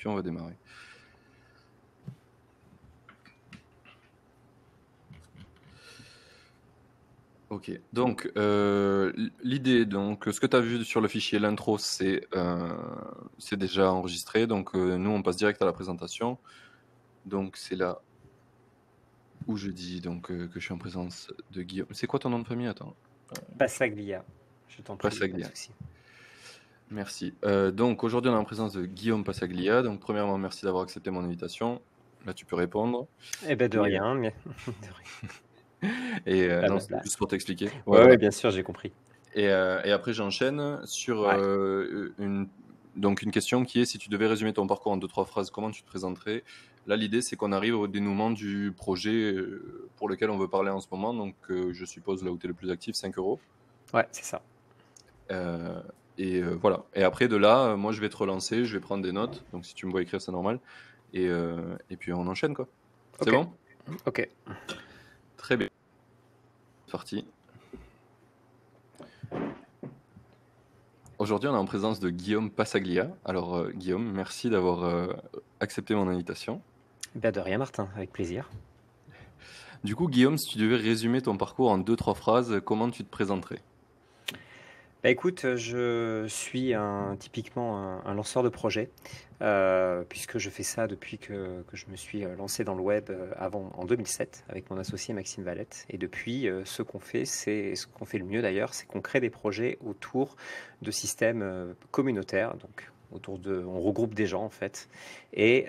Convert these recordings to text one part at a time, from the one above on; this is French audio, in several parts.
puis on va démarrer. Ok, donc l'idée, donc ce que tu as vu sur le fichier, l'intro, c'est déjà enregistré. Donc nous, on passe direct à la présentation. Donc c'est là où je dis donc, que je suis en présence de Guillaume. C'est quoi ton nom de famille? Attends. Passaglia, je t'en prie, pas de Passaglia. souci. Merci. Donc aujourd'hui, on est en présence de Guillaume Passaglia. Donc premièrement, merci d'avoir accepté mon invitation. Là, tu peux répondre. Eh ben de Et, rien, mais de rien. non, c'était Blablabla. juste pour t'expliquer. Ouais, Ouais, ouais, voilà. bien sûr, j'ai compris. Et après, j'enchaîne sur Ouais. donc une question qui est, si tu devais résumer ton parcours en deux, trois phrases, comment tu te présenterais? Là, l'idée, c'est qu'on arrive au dénouement du projet pour lequel on veut parler en ce moment. Donc, je suppose là où tu es le plus actif, 5 euros. Ouais, c'est ça. Euh, voilà. Et après, de là, moi, je vais te relancer, je vais prendre des notes. Donc, si tu me vois écrire, c'est normal. Et puis, on enchaîne, quoi. C'est Ok, bon? ok. Très bien. C'est parti. Aujourd'hui, on est en présence de Guillaume Passaglia. Alors, Guillaume, merci d'avoir accepté mon invitation. Ben de rien, Martin, avec plaisir. Du coup, Guillaume, si tu devais résumer ton parcours en deux, trois phrases, comment tu te présenterais? Bah écoute, je suis typiquement un lanceur de projet, puisque je fais ça depuis que je me suis lancé dans le web avant, en 2007, avec mon associé Maxime Valette. Et depuis, ce qu'on fait, c'est ce qu'on fait le mieux d'ailleurs, c'est qu'on crée des projets autour de systèmes communautaires. Donc, on regroupe des gens en fait. Et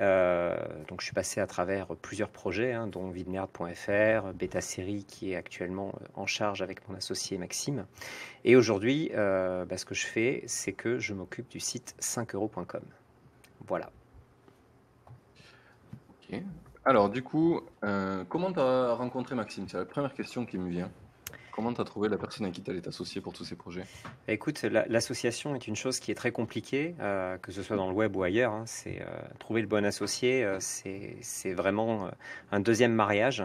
donc, je suis passé à travers plusieurs projets, hein, dont vidnerd.fr, Beta Série, qui est actuellement en charge avec mon associé Maxime. Et aujourd'hui, ce que je fais, c'est que je m'occupe du site 5euros.com. Voilà. Ok. Alors, du coup, comment tu as rencontré Maxime? C'est la première question qui me vient. Comment tu as trouvé la personne à qui tu allais t'associer pour tous ces projets? Écoute, l'association est une chose qui est très compliquée, que ce soit dans le web ou ailleurs, hein. C'est trouver le bon associé, c'est vraiment un deuxième mariage.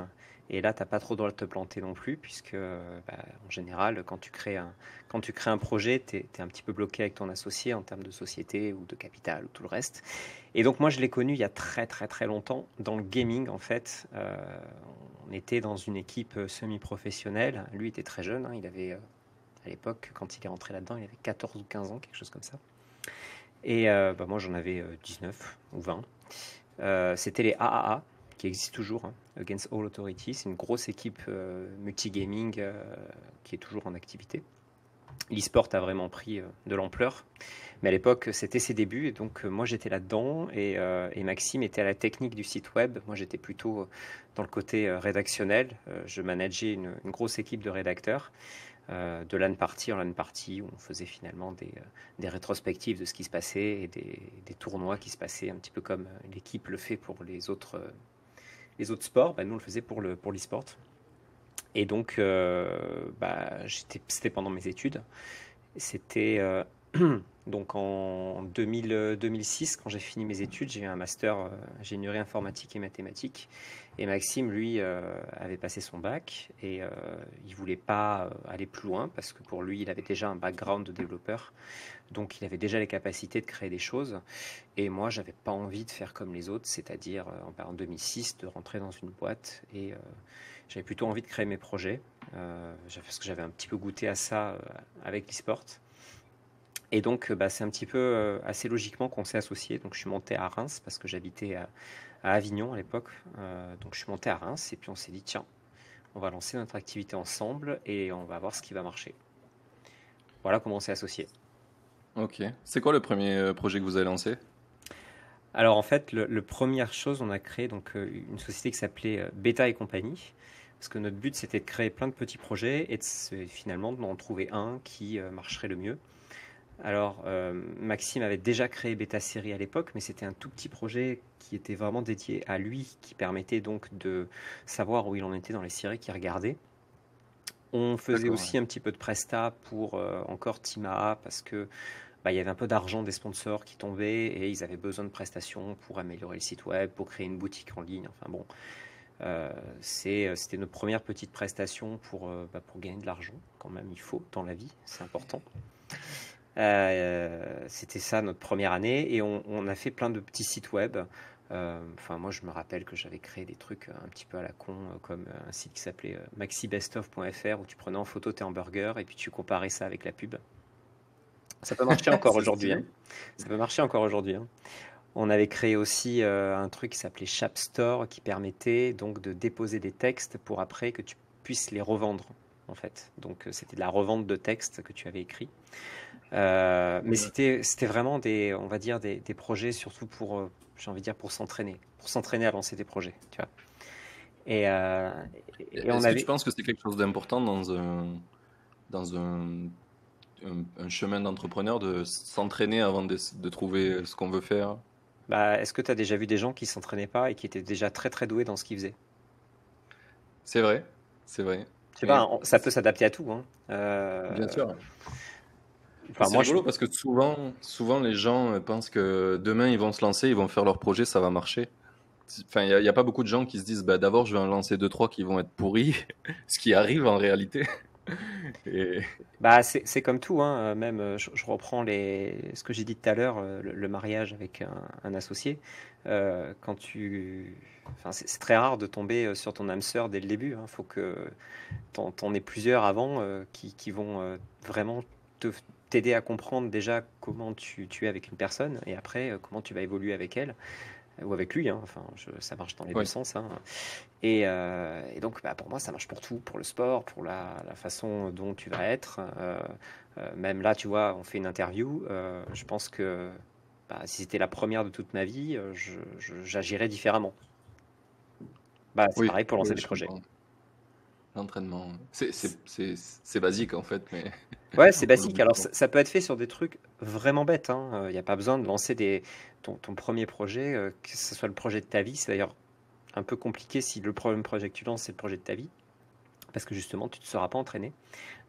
Et là, tu n'as pas trop le droit de te planter non plus, puisque en général, quand tu crées un projet, tu es un petit peu bloqué avec ton associé en termes de société ou de capital ou tout le reste. Et donc moi, je l'ai connu il y a très très très longtemps dans le gaming en fait. On était dans une équipe semi-professionnelle. Lui était très jeune, hein. Il avait à l'époque, quand il est rentré là-dedans, il avait 14 ou 15 ans, quelque chose comme ça. Et moi, j'en avais 19 ou 20. C'était les AAA, qui existent toujours, hein, Against All Authority. C'est une grosse équipe multigaming qui est toujours en activité. L'e-sport a vraiment pris de l'ampleur. Mais à l'époque, c'était ses débuts. Et donc, moi, j'étais là-dedans. Et Maxime était à la technique du site web. Moi, j'étais plutôt dans le côté rédactionnel. Je manageais une grosse équipe de rédacteurs. De LAN party en LAN party, où on faisait finalement des rétrospectives de ce qui se passait et des tournois qui se passaient, un petit peu comme l'équipe le fait pour les autres sports. Nous, on le faisait pour l'e-sport. Et donc, c'était pendant mes études. C'était donc en 2006, quand j'ai fini mes études, j'ai eu un master ingénierie informatique et mathématiques. Et Maxime, lui, avait passé son bac et il voulait pas aller plus loin parce que pour lui, il avait déjà un background de développeur. Donc, il avait déjà les capacités de créer des choses. Et moi, j'avais pas envie de faire comme les autres, c'est-à-dire en 2006, de rentrer dans une boîte. Et j'avais plutôt envie de créer mes projets parce que j'avais un petit peu goûté à ça avec l'e-sport. Et donc, c'est un petit peu assez logiquement qu'on s'est associés. Donc, je suis monté à Reims parce que j'habitais à Avignon à l'époque. Donc, je suis monté à Reims et puis on s'est dit, tiens, on va lancer notre activité ensemble et on va voir ce qui va marcher. Voilà comment on s'est associés. Ok. C'est quoi le premier projet que vous avez lancé? Alors, en fait, le première chose, on a créé donc une société qui s'appelait Beta et compagnie. Parce que notre but, c'était de créer plein de petits projets et finalement d'en trouver un qui marcherait le mieux. Alors, Maxime avait déjà créé Beta Série à l'époque, mais c'était un tout petit projet qui était vraiment dédié à lui, qui permettait donc de savoir où il en était dans les séries qu'il regardait. On faisait D'accord, ouais. aussi un petit peu de presta pour encore Tima, parce que il y avait un peu d'argent des sponsors qui tombaient et ils avaient besoin de prestations pour améliorer le site web, pour créer une boutique en ligne. Enfin bon, c'était notre première petite prestation pour gagner de l'argent. Quand même, il faut dans la vie, c'est important. C'était ça notre première année et on a fait plein de petits sites web. Enfin, moi, je me rappelle que j'avais créé des trucs un petit peu à la con, comme un site qui s'appelait maxibestov.fr où tu prenais en photo tes hamburgers et puis tu comparais ça avec la pub. Ça peut marcher encore C'est aujourd'hui, hein. stylé. Ça peut marcher encore aujourd'hui, hein. On avait créé aussi un truc qui s'appelait Shapstore qui permettait donc de déposer des textes pour après que tu puisses les revendre en fait. Donc c'était de la revente de textes que tu avais écrits. Mais Ouais. c'était vraiment on va dire des projets surtout pour, j'ai envie de dire pour s'entraîner à lancer des projets, tu vois. Et, euh, et on Est-ce que tu avait, penses que c'est quelque chose d'important dans un chemin d'entrepreneur de s'entraîner avant de trouver ce qu'on veut faire? bah, est-ce que tu as déjà vu des gens qui s'entraînaient pas et qui étaient déjà très très doués dans ce qu'ils faisaient? C'est vrai, c'est vrai. Je sais pas, Mais hein, ça peut s'adapter à tout, hein. bien sûr. Mais Enfin, c'est moi, je, rigolo parce que souvent les gens pensent que demain ils vont se lancer, ils vont faire leur projet, ça va marcher. Enfin, il y a pas beaucoup de gens qui se disent, bah, d'abord je vais en lancer deux, trois qui vont être pourris, ce qui arrive en réalité. Et Bah, c'est comme tout, hein. Même, je reprends ce que j'ai dit tout à l'heure, le mariage avec un associé. Enfin, c'est très rare de tomber sur ton âme sœur dès le début, hein. Faut que t'en aies plusieurs avant qui vont vraiment t'aider à comprendre déjà comment tu es avec une personne et après comment tu vas évoluer avec elle ou avec lui, hein. Enfin, ça marche dans les deux oui, sens, hein. Et donc, bah, pour moi, ça marche pour tout, pour le sport, pour la façon dont tu vas être. Même là, tu vois, on fait une interview. Je pense que bah, si c'était la première de toute ma vie, j'agirais différemment. Bah, c'est oui, pareil pour lancer oui, des je projets. comprends. L'entraînement, c'est basique en fait, mais Ouais, c'est on basique. l'oublie Alors, souvent. ça peut être fait sur des trucs vraiment bêtes, hein. Il n'y a pas besoin de lancer ton premier projet, que ce soit le projet de ta vie. C'est d'ailleurs un peu compliqué si le premier projet que tu lances, c'est le projet de ta vie, parce que justement, tu ne te seras pas entraîné.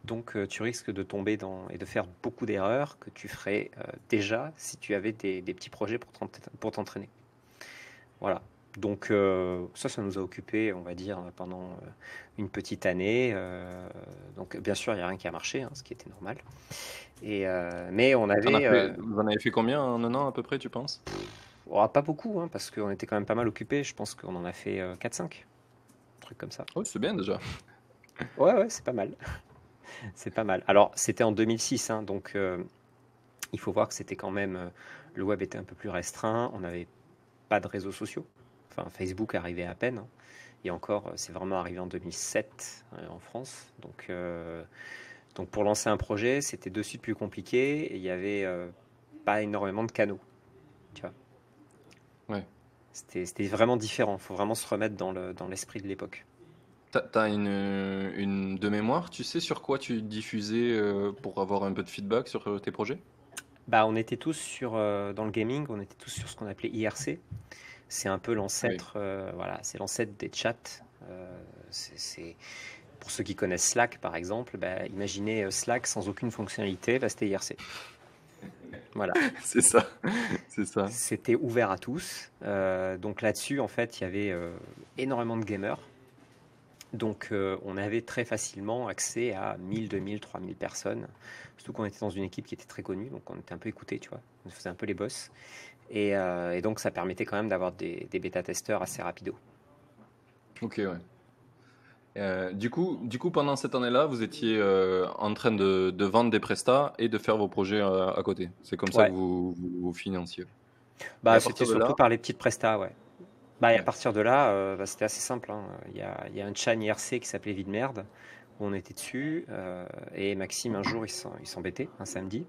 Donc, tu risques de tomber et de faire beaucoup d'erreurs que tu ferais déjà si tu avais des petits projets pour t'entraîner. Voilà. Donc, ça nous a occupé, on va dire, pendant une petite année. Donc, bien sûr, il n'y a rien qui a marché, hein, ce qui était normal. Mais on avait, Vous en avez fait combien en un an à peu près, tu penses? pas beaucoup, hein, parce qu'on était quand même pas mal occupés. Je pense qu'on en a fait 4-5, un truc comme ça. Oui, c'est bien déjà. Ouais, ouais, c'est pas mal. C'est pas mal. Alors, c'était en 2006, hein, donc il faut voir que c'était quand même. Le web était un peu plus restreint. On n'avait pas de réseaux sociaux. Enfin, Facebook arrivait à peine, hein. Et encore, c'est vraiment arrivé en 2007 en France. Donc pour lancer un projet, c'était de suite plus compliqué et il n'y avait pas énormément de canaux. Tu vois. Ouais. C'était vraiment différent. Il faut vraiment se remettre dans l'esprit de l'époque. T'as une de mémoire, tu sais sur quoi tu diffusais pour avoir un peu de feedback sur tes projets? Bah, on était tous dans le gaming, on était tous sur ce qu'on appelait IRC. C'est un peu Oui. l'ancêtre, voilà, c'est l'ancêtre des chats. Pour ceux qui connaissent Slack, par exemple, bah, imaginez Slack sans aucune fonctionnalité, bah, c'était IRC. Voilà. C'est ça, c'est ça. C'était ouvert à tous. Donc là-dessus, en fait, il y avait énormément de gamers. Donc on avait très facilement accès à 1000, 2000, 3000 personnes. Surtout qu'on était dans une équipe qui était très connue, donc on était un peu écoutés, tu vois. On faisait un peu les boss. Et donc ça permettait quand même d'avoir des bêta-testeurs assez rapidos. Ok, ouais. Du coup, pendant cette année-là, vous étiez en train de vendre des prestats et de faire vos projets à côté. C'est comme ça que Ouais, vous financiez. Et bah à c'était partir de là, surtout par les petites prestas, ouais. Bah, et à ouais. partir de là, bah, c'était assez simple, hein. Il y a un chan IRC qui s'appelait Vide Merde, où on était dessus, et Maxime, un jour, il s'embêtait, un samedi.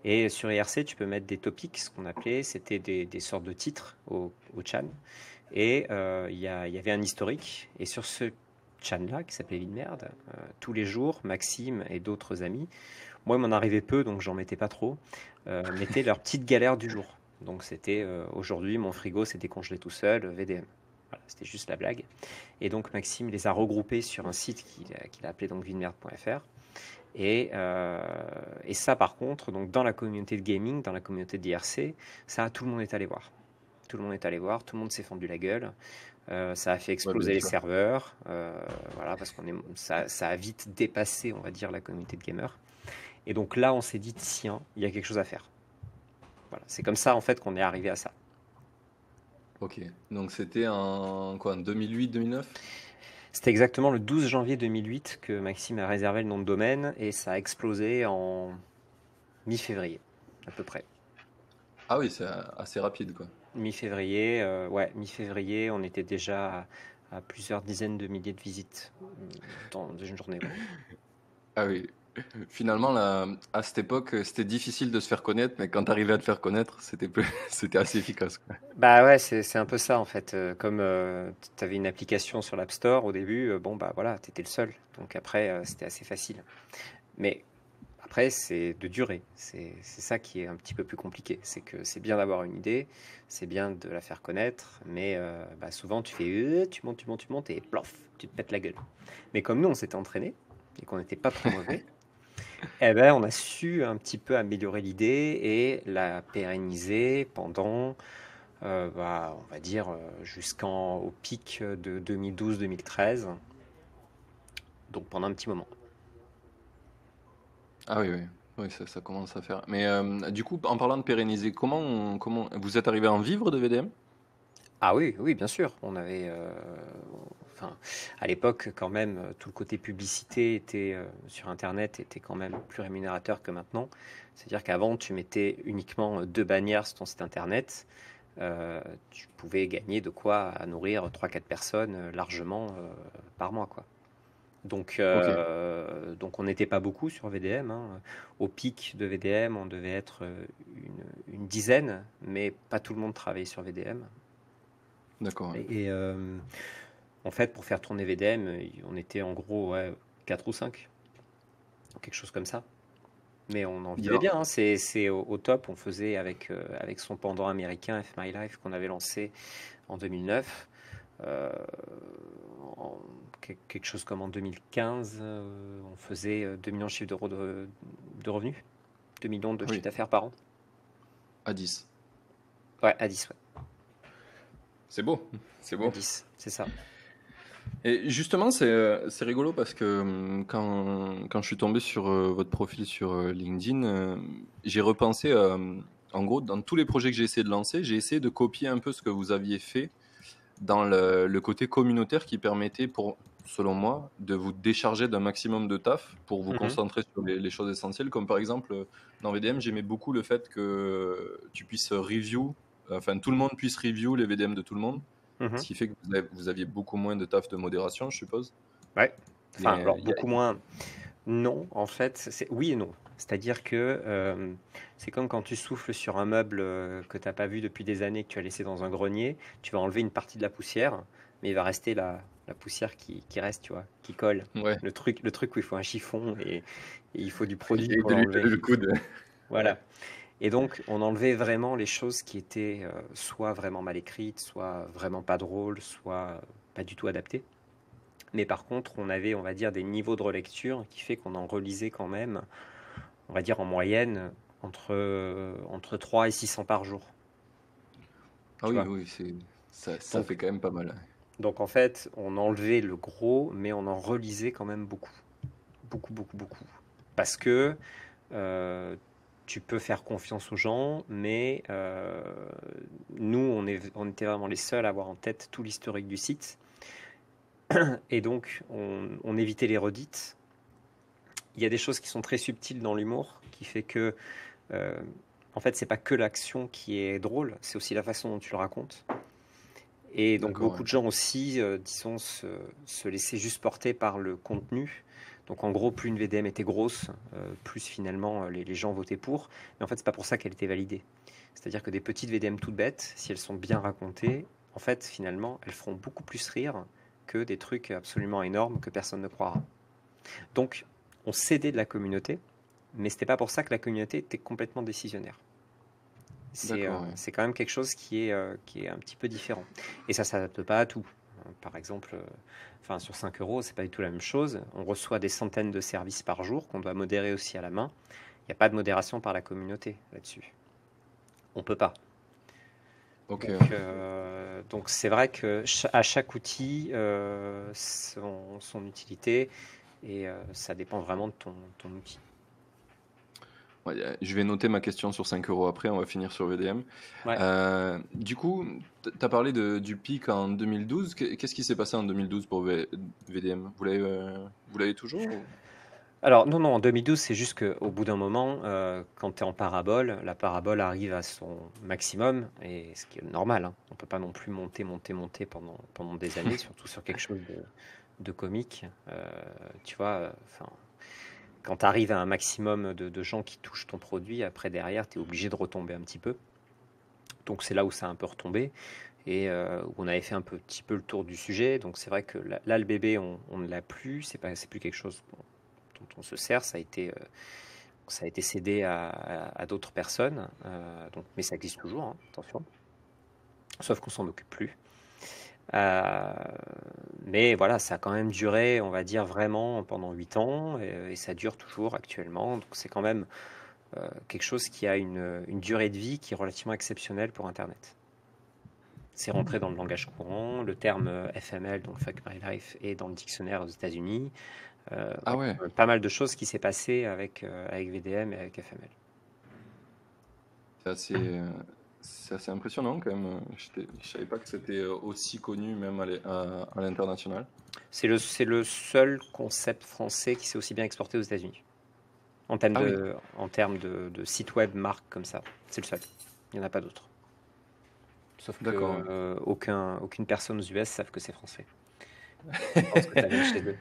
Et sur IRC, tu peux mettre des topics, ce qu'on appelait, c'était des sortes de titres au chan. Et il y avait un historique. Et sur ce chan-là, qui s'appelait Vide Merde, tous les jours, Maxime et d'autres amis, moi, il m'en arrivait peu, donc j'en mettais pas trop, mettaient leurs petites galères du jour. Donc c'était aujourd'hui, mon frigo s'est décongelé tout seul, VDM. Voilà, c'était juste la blague. Et donc Maxime les a regroupés sur un site qu'il a appelé donc videmerde.fr. Et ça, par contre, donc dans la communauté de gaming, dans la communauté d'IRC, ça, tout le monde est allé voir. Tout le monde est allé voir, tout le monde s'est fendu la gueule. Ça a fait Ouais, bien exploser les sûr. serveurs, voilà, parce ça a vite dépassé, on va dire, la communauté de gamers. Et donc là, on s'est dit, tiens, il y a quelque chose à faire. Voilà, c'est comme ça en fait qu'on est arrivé à ça. Ok. Donc c'était en quoi, en 2008-2009? C'était exactement le 12 janvier 2008 que Maxime a réservé le nom de domaine et ça a explosé en mi-février, à peu près. Ah oui, c'est assez rapide, quoi. Mi-février, ouais, mi-février, on était déjà à plusieurs dizaines de milliers de visites dans une journée. Ouais. Ah oui. Finalement, là, à cette époque, c'était difficile de se faire connaître, mais quand tu arrivais à te faire connaître, c'était assez efficace, quoi. Bah ouais, c'est un peu ça en fait. Comme tu avais une application sur l'App Store au début, bon bah voilà, tu étais le seul. Donc après, c'était assez facile. Mais après, c'est de durer. C'est ça qui est un petit peu plus compliqué. C'est que c'est bien d'avoir une idée, c'est bien de la faire connaître, mais bah, souvent tu fais, tu montes, tu montes, tu montes et plof, tu te pètes la gueule. Mais comme nous, on s'était entraîné et qu'on n'était pas trop mauvais, eh ben, on a su un petit peu améliorer l'idée et la pérenniser pendant, bah, on va dire, jusqu'en au pic de 2012-2013. Donc pendant un petit moment. Ah oui, oui. Oui, ça commence à faire. Mais du coup, en parlant de pérenniser, comment vous êtes arrivé à en vivre de VDM? Ah oui, oui, bien sûr. On avait, enfin, à l'époque, quand même, tout le côté publicité était, sur Internet était quand même plus rémunérateur que maintenant. C'est-à-dire qu'avant, tu mettais uniquement deux bannières sur ton site Internet. Tu pouvais gagner de quoi à nourrir trois quatre personnes largement par mois, quoi. Ok, Donc on n'était pas beaucoup sur VDM, hein. Au pic de VDM, on devait être une dizaine, mais pas tout le monde travaillait sur VDM. d'accord. Ouais. Et en fait, pour faire tourner VDM, on était en gros ouais, 4 ou 5, quelque chose comme ça. Mais on en vivait Bien. bien, hein. C'est au top. On faisait avec son pendant américain, F My Life, qu'on avait lancé en 2009. Euh, quelque chose comme en 2015, on faisait 2 millions de chiffres d'euros de revenus, 2 millions de Ah chiffre oui, d'affaires par an. à 10. Ouais, à 10, ouais. C'est beau, c'est À beau. 10, c'est ça. Et justement, c'est rigolo parce que quand je suis tombé sur votre profil sur LinkedIn, j'ai repensé, en gros, dans tous les projets que j'ai essayé de lancer, j'ai essayé de copier un peu ce que vous aviez fait dans le côté communautaire qui permettait, selon moi, de vous décharger d'un maximum de taf pour vous Mhm, concentrer sur les choses essentielles. Comme par exemple, dans VDM, j'aimais beaucoup le fait que tu puisses review, enfin tout le monde puisse review les VDM de tout le monde, mhm. ce qui fait que vous aviez beaucoup moins de taf de modération, je suppose. Ouais. Enfin, Mais alors beaucoup moins. Non, en fait, c'est oui et non. C'est-à-dire que c'est comme quand tu souffles sur un meuble que tu n'as pas vu depuis des années, que tu as laissé dans un grenier, tu vas enlever une partie de la poussière, mais il va rester la poussière qui reste, tu vois, qui colle. ouais, Le truc où il faut un chiffon et il faut du produit et pour de l'huile l'enlever. le coude. Ouais, Voilà. Et donc, on enlevait vraiment les choses qui étaient soit vraiment mal écrites, soit vraiment pas drôles, soit pas du tout adaptées. Mais par contre, on avait, on va dire, des niveaux de relecture qui fait qu'on en relisait quand même, on va dire en moyenne, entre 3 et 600 par jour. ah Tu oui, vois. oui, ça Donc, fait quand même pas mal. donc en fait, on enlevait le gros, mais on en relisait quand même beaucoup. Beaucoup, beaucoup, beaucoup. Parce que euh, tu peux faire confiance aux gens, mais nous, on était vraiment les seuls à avoir en tête tout l'historique du site. Et donc, on évitait les redites. Il y a des choses qui sont très subtiles dans l'humour, qui fait que Euh, en fait, c'est pas que l'action qui est drôle, c'est aussi la façon dont tu le racontes. Et donc D'accord, beaucoup ouais. de gens aussi, disons, se laissaient juste porter par le contenu. Donc en gros, plus une VDM était grosse, plus finalement les gens votaient pour. Mais en fait, c'est pas pour ça qu'elle était validée. C'est-à-dire que des petites VDM toutes bêtes, si elles sont bien racontées, en fait, finalement, elles feront beaucoup plus rire que des trucs absolument énormes que personne ne croira. Donc, on cédait de la communauté, mais c'était pas pour ça que la communauté était complètement décisionnaire. D'accord, ouais. C'est quand même quelque chose qui est un petit peu différent. Et ça ne s'adapte pas à tout. Par exemple, enfin, sur 5 euros, c'est pas du tout la même chose. On reçoit des centaines de services par jour qu'on doit modérer aussi à la main. Il n'y a pas de modération par la communauté là-dessus. On peut pas. Ok, Donc, ouais. donc c'est vrai que à chaque outil, son utilité, et ça dépend vraiment de ton outil. Ouais, je vais noter ma question sur 5 euros après, on va finir sur VDM. Ouais. Du coup, tu as parlé du pic en 2012. Qu'est-ce qui s'est passé en 2012 pour VDM? Vous l'avez toujours Alors, non, non, en 2012, c'est juste qu'au bout d'un moment, quand tu es en parabole, la parabole arrive à son maximum, et ce qui est normal, hein. On ne peut pas non plus monter, monter, monter pendant des années, surtout sur quelque chose de comique. Tu vois, enfin, quand tu arrives à un maximum de gens qui touchent ton produit, après, derrière, tu es obligé de retomber un petit peu. Donc, c'est là où ça a un peu retombé, et où on avait fait un petit peu le tour du sujet. Donc, c'est vrai que là, le bébé, on ne l'a plus, c'est plus quelque chose dont on se sert, ça a été cédé à d'autres personnes, donc, mais ça existe toujours, hein, attention, sauf qu'on s'en occupe plus. Euh, mais voilà, ça a quand même duré, on va dire, vraiment pendant 8 ans, et ça dure toujours actuellement, donc c'est quand même quelque chose qui a une durée de vie qui est relativement exceptionnelle pour Internet. C'est rentré dans le langage courant, le terme FML, donc Fuck My Life, est dans le dictionnaire aux États-Unis. Ah Ouais, ouais, pas mal de choses qui s'est passé avec VDM et avec FML. c'est assez, euh, c'est assez impressionnant quand même. Je savais pas que c'était aussi connu même à l'international. C'est le seul concept français qui s'est aussi bien exporté aux États-Unis. Ah oui, En termes de site web, marque comme ça. C'est le seul. Il n'y en a pas d'autres. Sauf que d'accord. Ouais. aucune personne aux US ne savent que c'est français. Je pense que ça vient de chez eux.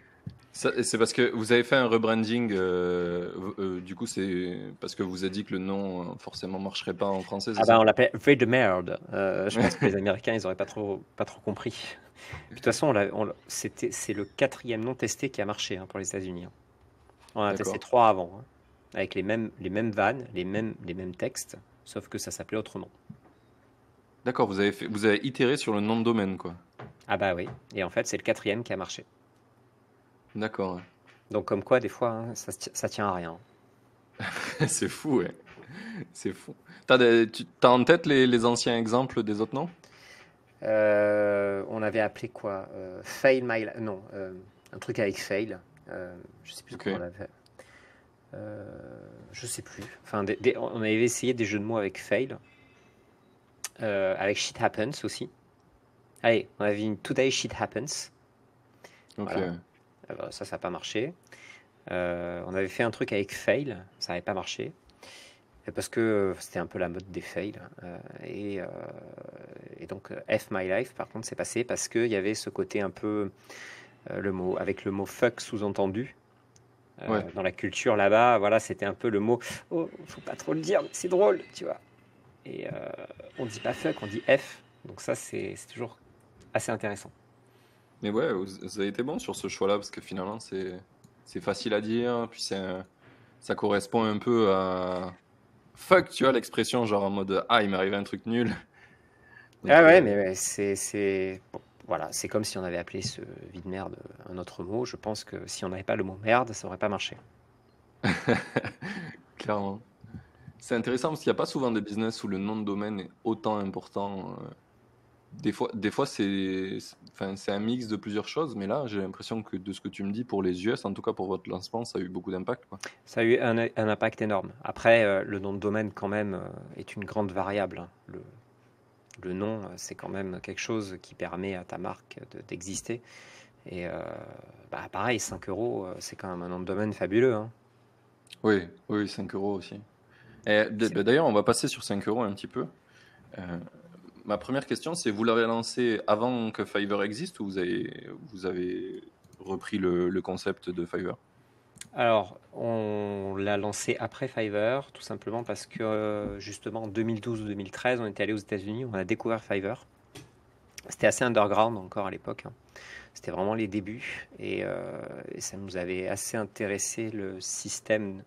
C'est parce que vous avez fait un rebranding. Du coup, c'est parce que vous avez dit que le nom forcément marcherait pas en français, c'est Ah bah ça? on l'appelle V de merde. Je pense que les Américains, ils n'auraient pas trop compris. Puis, de toute façon, c'est le quatrième nom testé qui a marché, hein, pour les États-Unis, hein. On en a testé D'accord. 3 avant, hein, avec les mêmes vannes, les mêmes textes, sauf que ça s'appelait autrement. D'accord, vous avez itéré sur le nom de domaine, quoi. Ah bah oui. Et en fait, c'est le quatrième qui a marché. D'accord, ouais. Donc comme quoi, des fois, hein, ça tient à rien. C'est fou, ouais. C'est fou. T'as en tête les anciens exemples des autres noms? On avait appelé quoi? Fail My Non, un truc avec fail. Je sais plus Ok, comment on l'avait. Euh, je sais plus. Enfin, on avait essayé des jeux de mots avec fail, avec shit happens aussi. Allez, on avait une today shit happens. Voilà. ok. Ça n'a pas marché. On avait fait un truc avec fail, ça n'avait pas marché. Parce que c'était un peu la mode des fails. Et donc, F My Life, par contre, c'est passé parce qu'il y avait ce côté un peu, avec le mot fuck sous-entendu. Ouais. Dans la culture là-bas, voilà, c'était un peu le mot, oh, faut pas trop le dire, mais c'est drôle, tu vois. Et on dit pas fuck, on dit F. Donc ça, c'est toujours assez intéressant. Mais ouais, vous avez été bon sur ce choix-là parce que finalement, c'est facile à dire, puis ça correspond un peu à fuck, tu vois, l'expression genre en mode ah, il m'est arrivé un truc nul. Ah Donc, ouais, mais ouais, bon, voilà, c'est comme si on avait appelé ce vide merde un autre mot. Je pense que si on n'avait pas le mot merde, ça aurait pas marché. clairement. C'est intéressant parce qu'il n'y a pas souvent de business où le nom de domaine est autant important. Des fois enfin, c'est un mix de plusieurs choses, mais là, j'ai l'impression que de ce que tu me dis pour les US, en tout cas pour votre lancement, ça a eu beaucoup d'impact, quoi. Ça a eu un impact énorme. Après, le nom de domaine, quand même, est une grande variable, hein. Le nom, c'est quand même quelque chose qui permet à ta marque d'exister. Et bah, pareil, 5 euros, c'est quand même un nom de domaine fabuleux, hein. Oui, oui, 5 euros aussi. Et, C'est- ben, d'ailleurs, on va passer sur 5 euros un petit peu. Euh, Ma première question, c'est vous l'avez lancé avant que Fiverr existe ou vous avez repris le concept de Fiverr? Alors, on l'a lancé après Fiverr, tout simplement parce que justement en 2012 ou 2013, on était allé aux États-Unis, on a découvert Fiverr. C'était assez underground encore à l'époque, hein. C'était vraiment les débuts et ça nous avait assez intéressé le système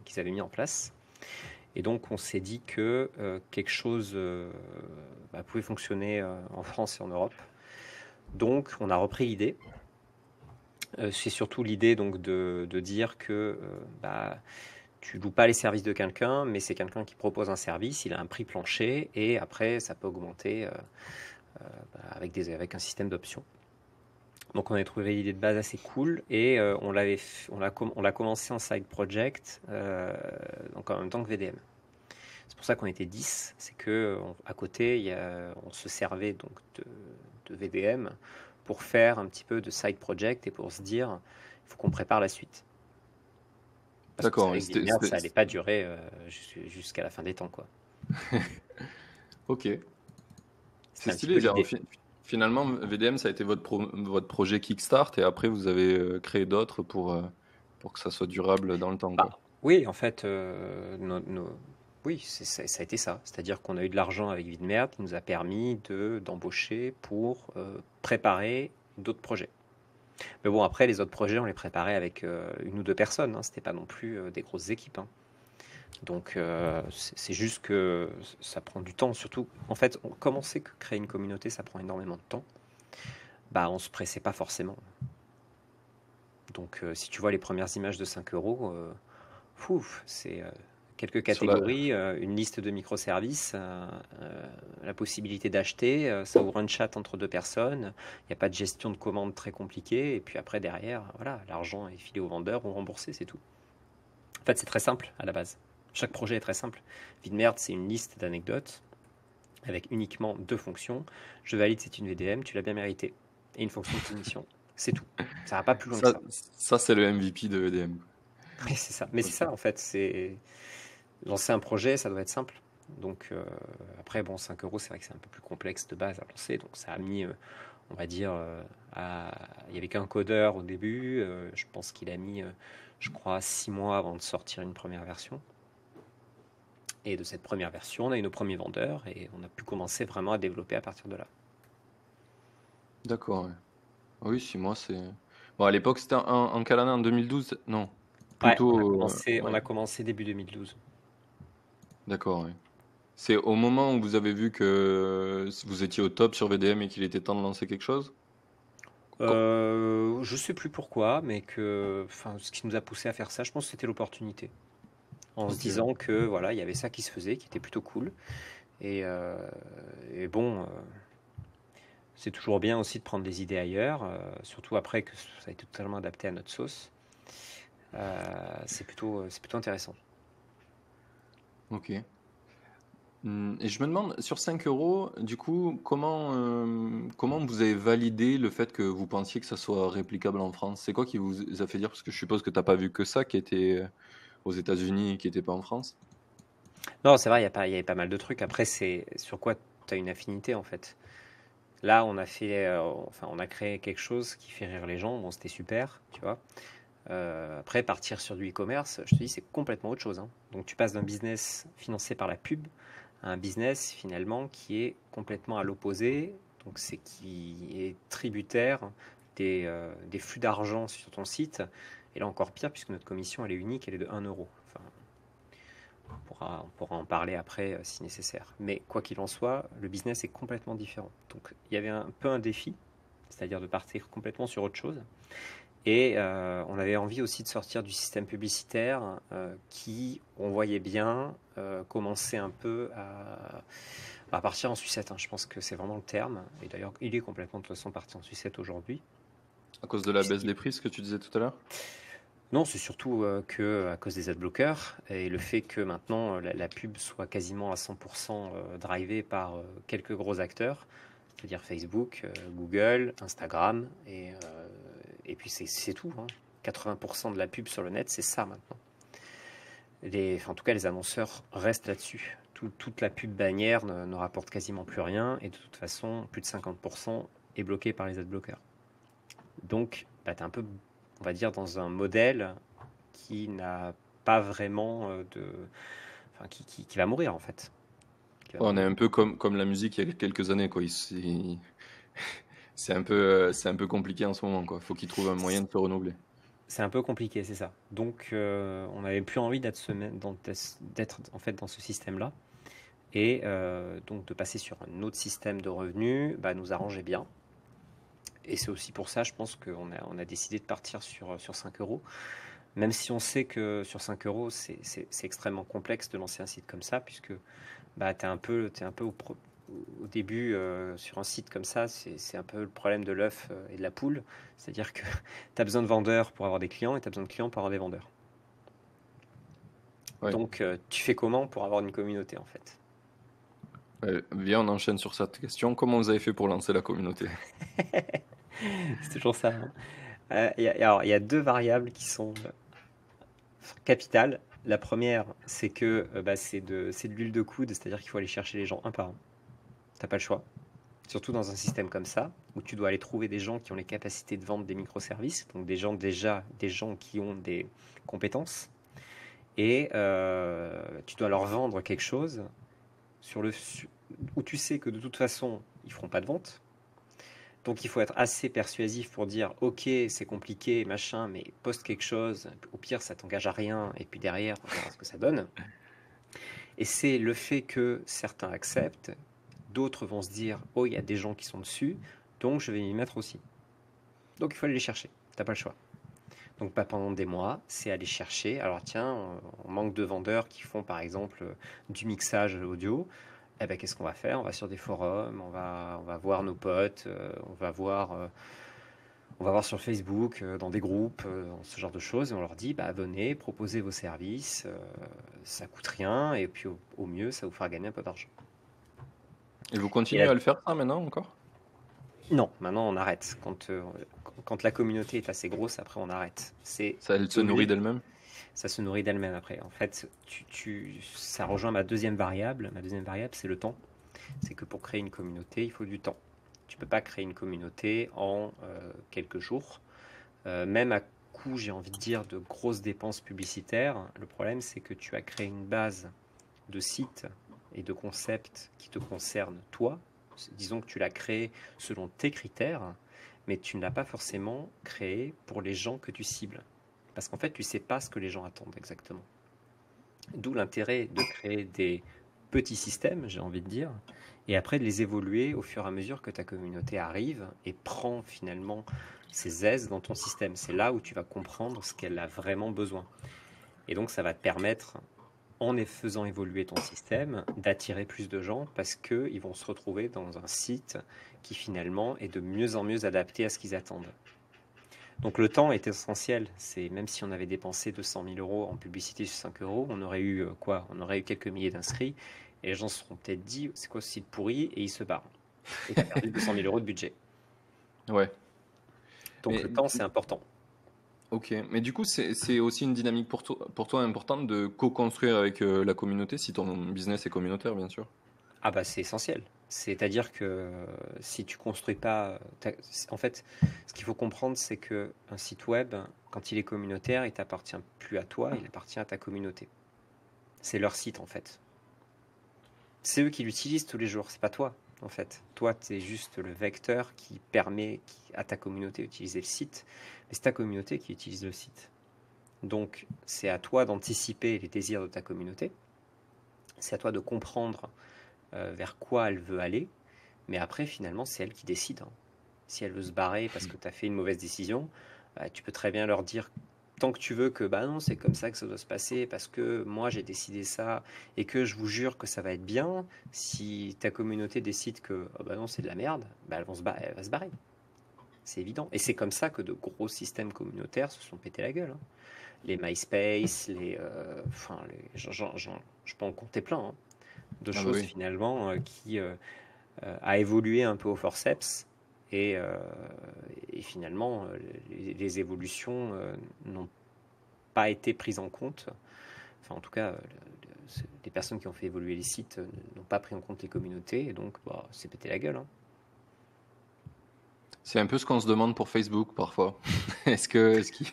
qu'ils avaient mis en place. Et donc on s'est dit que quelque chose bah, pouvait fonctionner en France et en Europe. Donc on a repris l'idée. C'est surtout l'idée donc de dire que bah, tu loues pas les services de quelqu'un, mais c'est quelqu'un qui propose un service, il a un prix plancher et après ça peut augmenter avec un système d'options. Donc on a trouvé l'idée de base assez cool et on l'a commencé en side project, donc en même temps que VDM. C'est pour ça qu'on était 10, c'est que à côté on se servait donc de VDM pour faire un petit peu de side project et pour se dire il faut qu'on prépare la suite. Parce qu'on D'accord, savait ouais, que Vimeo, ça allait pas durer jusqu'à la fin des temps, quoi. Ok, c'est C'était un petit stylé. peu l'idée. Finalement, VDM, ça a été votre projet Kickstart et après, vous avez créé d'autres pour que ça soit durable dans le temps, Bah, quoi. oui, en fait, oui, ça a été ça. C'est-à-dire qu'on a eu de l'argent avec Vidmerde qui nous a permis d'embaucher pour préparer d'autres projets. Mais bon, après, les autres projets, on les préparait avec une ou deux personnes, hein. C'était pas non plus des grosses équipes, hein. Donc, c'est juste que ça prend du temps. Surtout, en fait, comme on sait que créer une communauté, ça prend énormément de temps, bah, on se pressait pas forcément. Donc, si tu vois les premières images de 5 euros, c'est quelques Sur la... catégories, une liste de microservices, la possibilité d'acheter, ça ouvre un chat entre deux personnes, il n'y a pas de gestion de commande très compliquée, et puis après derrière, voilà, l'argent est filé aux vendeurs ou remboursé, c'est tout. En fait, c'est très simple à la base. Chaque projet est très simple. Vidmerde, c'est une liste d'anecdotes avec uniquement deux fonctions. Je valide, c'est une VDM, tu l'as bien mérité. Et une fonction de soumission. C'est tout. Ça va pas plus loin que ça, ça. ça c'est le MVP de VDM. Oui, c'est ça. Mais c'est Ok. ça, en fait. C'est lancer un projet, ça doit être simple. Donc après, bon, 5 euros, c'est vrai que c'est un peu plus complexe de base à lancer. Donc ça a mis, on va dire, il n'y avait qu'un codeur au début. Je pense qu'il a mis, je crois, 6 mois avant de sortir une première version. Et de cette première version, on a eu nos premiers vendeurs et on a pu commencer vraiment à développer à partir de là. D'accord, ouais. Oui, 6 mois, c'est... Bon, à l'époque, c'était en quelle année? En 2012? Non, Ouais, plutôt... on ouais, a commencé début 2012. d'accord, ouais. C'est au moment où vous avez vu que vous étiez au top sur VDM et qu'il était temps de lancer quelque chose? Je sais plus pourquoi, mais enfin, ce qui nous a poussé à faire ça, je pense que c'était l'opportunité. En se Ok, ouais. disant que voilà, il y avait ça qui se faisait, qui était plutôt cool. Et, euh, et bon, c'est toujours bien aussi de prendre des idées ailleurs, surtout après que ça a été totalement adapté à notre sauce. C'est plutôt intéressant. Ok. Et je me demande, sur 5 euros, du coup, comment vous avez validé le fait que vous pensiez que ça soit réplicable en France? C'est quoi qui vous a fait dire? Parce que je suppose que t'as pas vu que ça qui était aux États-Unis et qui était pas en France. Non, c'est vrai, il y avait pas mal de trucs. Après, c'est sur quoi tu as une affinité en fait. Là, enfin, on a créé quelque chose qui fait rire les gens. Bon, c'était super, tu vois. Après, partir sur du e-commerce, je te dis, c'est complètement autre chose, hein. Donc, tu passes d'un business financé par la pub à un business finalement qui est complètement à l'opposé. Donc, c'est qui est tributaire des flux d'argent sur ton site. Et là, encore pire, puisque notre commission, elle est unique, elle est de 1 euro. Enfin, on pourra en parler après si nécessaire. Mais quoi qu'il en soit, le business est complètement différent. Donc, il y avait un peu un défi, c'est-à-dire de partir complètement sur autre chose. Et on avait envie aussi de sortir du système publicitaire qui, on voyait bien, commençait un peu à partir en sucette, hein. Je pense que c'est vraiment le terme. Et d'ailleurs, il est complètement de toute façon parti en sucette aujourd'hui. À cause de la baisse des prix, ce que tu disais tout à l'heure? Non, c'est surtout que à cause des adblockers et le fait que maintenant la pub soit quasiment à 100% drivée par quelques gros acteurs, c'est-à-dire Facebook, Google, Instagram, et puis c'est tout, hein. 80% de la pub sur le net, c'est ça maintenant. En tout cas, les annonceurs restent là-dessus. Toute la pub bannière ne rapporte quasiment plus rien, et de toute façon, plus de 50% est bloqué par les adblockers. Donc, bah, tu es un peu, on va dire, dans un modèle qui n'a pas vraiment enfin, qui va mourir en fait. Qui va Ouais, on est mourir. un peu comme la musique il y a quelques années, quoi. C'est un peu compliqué en ce moment, quoi. Faut qu'ils trouvent un moyen de se renouveler. C'est un peu compliqué, c'est ça. Donc, on n'avait plus envie d'être en fait dans ce système-là. Et donc, de passer sur un autre système de revenus bah, nous arrangeait bien. Et c'est aussi pour ça, je pense qu'on a décidé de partir sur 5 euros. Même si on sait que sur 5 euros, c'est extrêmement complexe de lancer un site comme ça, puisque bah, tu es un peu au début, sur un site comme ça, c'est un peu le problème de l'œuf et de la poule. C'est-à-dire que tu as besoin de vendeurs pour avoir des clients et tu as besoin de clients pour avoir des vendeurs. Ouais. Donc, tu fais comment pour avoir une communauté en fait? Viens, on enchaîne sur cette question. Comment vous avez fait pour lancer la communauté? C'est toujours ça, hein. Alors, il y a deux variables qui sont capitales. La première, c'est que bah, c'est de l'huile de coude, c'est-à-dire qu'il faut aller chercher les gens un par un. T'as pas le choix. Surtout dans un système comme ça, où tu dois aller trouver des gens qui ont les capacités de vendre des microservices, donc des gens qui ont des compétences, et tu dois leur vendre quelque chose où tu sais que de toute façon, ils feront pas de vente. Donc il faut être assez persuasif pour dire ok, c'est compliqué, machin, mais poste quelque chose, au pire ça t'engage à rien, et puis derrière on verra ce que ça donne. Et c'est le fait que certains acceptent, d'autres vont se dire oh, il y a des gens qui sont dessus, donc je vais m'y mettre aussi. Donc il faut aller les chercher, t'as pas le choix. Donc pas pendant des mois, c'est aller chercher. Alors tiens, on manque de vendeurs qui font par exemple du mixage audio. Eh ben, qu'est-ce qu'on va faire? On va sur des forums, on va voir nos potes, on va voir sur Facebook, dans des groupes, ce genre de choses, et on leur dit, bah, venez, proposez vos services, ça coûte rien, et puis au mieux, ça vous fera gagner un peu d'argent. Et vous Et continuez à le faire ça maintenant encore? non, maintenant on arrête. Quand la communauté est assez grosse, après on arrête. Ça, elle se nourrit d'elle-même? Ça se nourrit d'elle-même après. En fait, ça rejoint ma deuxième variable. Ma deuxième variable, c'est le temps. C'est que pour créer une communauté, il faut du temps. Tu ne peux pas créer une communauté en quelques jours. Même à coût, j'ai envie de dire, de grosses dépenses publicitaires. Le problème, c'est que tu as créé une base de sites et de concepts qui te concernent toi. Disons que tu l'as créé selon tes critères, mais tu ne l'as pas forcément créé pour les gens que tu cibles. Parce qu'en fait, tu ne sais pas ce que les gens attendent exactement. D'où l'intérêt de créer des petits systèmes, j'ai envie de dire, et après de les évoluer au fur et à mesure que ta communauté arrive et prend finalement ses aises dans ton système. C'est là où tu vas comprendre ce qu'elle a vraiment besoin. Et donc ça va te permettre, en faisant évoluer ton système, d'attirer plus de gens parce qu'ils vont se retrouver dans un site qui finalement est de mieux en mieux adapté à ce qu'ils attendent. Donc le temps est essentiel. C'est même si on avait dépensé 200 000 euros en publicité sur 5 euros, on aurait eu quoi? On aurait eu quelques milliers d'inscrits et les gens se seront peut-être dit c'est quoi ce site pourri et ils se barrent. Et tu as perdu 200 000 euros de budget. Ouais. Donc Mais le temps c'est important. ok, mais du coup, c'est aussi une dynamique pour toi importante de co-construire avec la communauté, si ton business est communautaire, bien sûr. Ah bah c'est essentiel. C'est-à-dire que si tu construis pas, en fait, ce qu'il faut comprendre, c'est que un site web, quand il est communautaire, il t'appartient plus à toi, il appartient à ta communauté. C'est leur site en fait. C'est eux qui l'utilisent tous les jours, c'est pas toi en fait. Toi, tu es juste le vecteur qui permet à ta communauté d'utiliser le site, mais c'est ta communauté qui utilise le site. Donc, c'est à toi d'anticiper les désirs de ta communauté, c'est à toi de comprendre vers quoi elle veut aller, mais après, finalement, c'est elle qui décide, hein. Si elle veut se barrer parce que tu as fait une mauvaise décision, tu peux très bien leur dire tant que tu veux que bah non, c'est comme ça que ça doit se passer parce que moi j'ai décidé ça et que je vous jure que ça va être bien. Si ta communauté décide que oh bah non, c'est de la merde, bah elle va se barrer. C'est évident. Et c'est comme ça que de gros systèmes communautaires se sont pété la gueule, hein. Les MySpace, je peux en compter plein, hein, de Ah bah choses oui. finalement qui a évolué un peu au forceps et, finalement les évolutions n'ont pas été prises en compte. Enfin, en tout cas, les personnes qui ont fait évoluer les sites n'ont pas pris en compte les communautés et donc bah, c'est pété la gueule, hein. C'est un peu ce qu'on se demande pour Facebook parfois. Est-ce qu'il...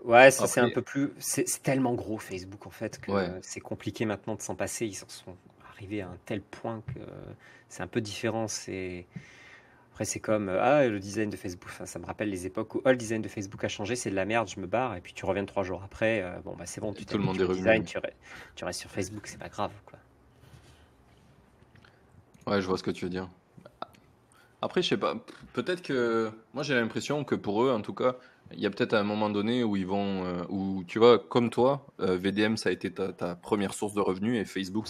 Ouais, ça c'est un Après, peu plus. C'est tellement gros Facebook en fait que ouais. c'est compliqué maintenant de s'en passer. Ils en sont arrivés à un tel point que c'est un peu différent. Après, c'est comme ah, le design de Facebook. Enfin, ça me rappelle les époques où oh, le design de Facebook a changé, c'est de la merde, je me barre. Et puis tu reviens 3 jours après. Bon, bah c'est bon, tu Tout le monde est t'habitues au revenu. design, tu restes sur Facebook, c'est pas grave, quoi. Ouais, je vois ce que tu veux dire. Après, je sais pas. Peut-être que moi j'ai l'impression que pour eux, en tout cas, il y a peut-être un moment donné où ils vont, où tu vois, comme toi, VDM ça a été ta première source de revenus et Facebook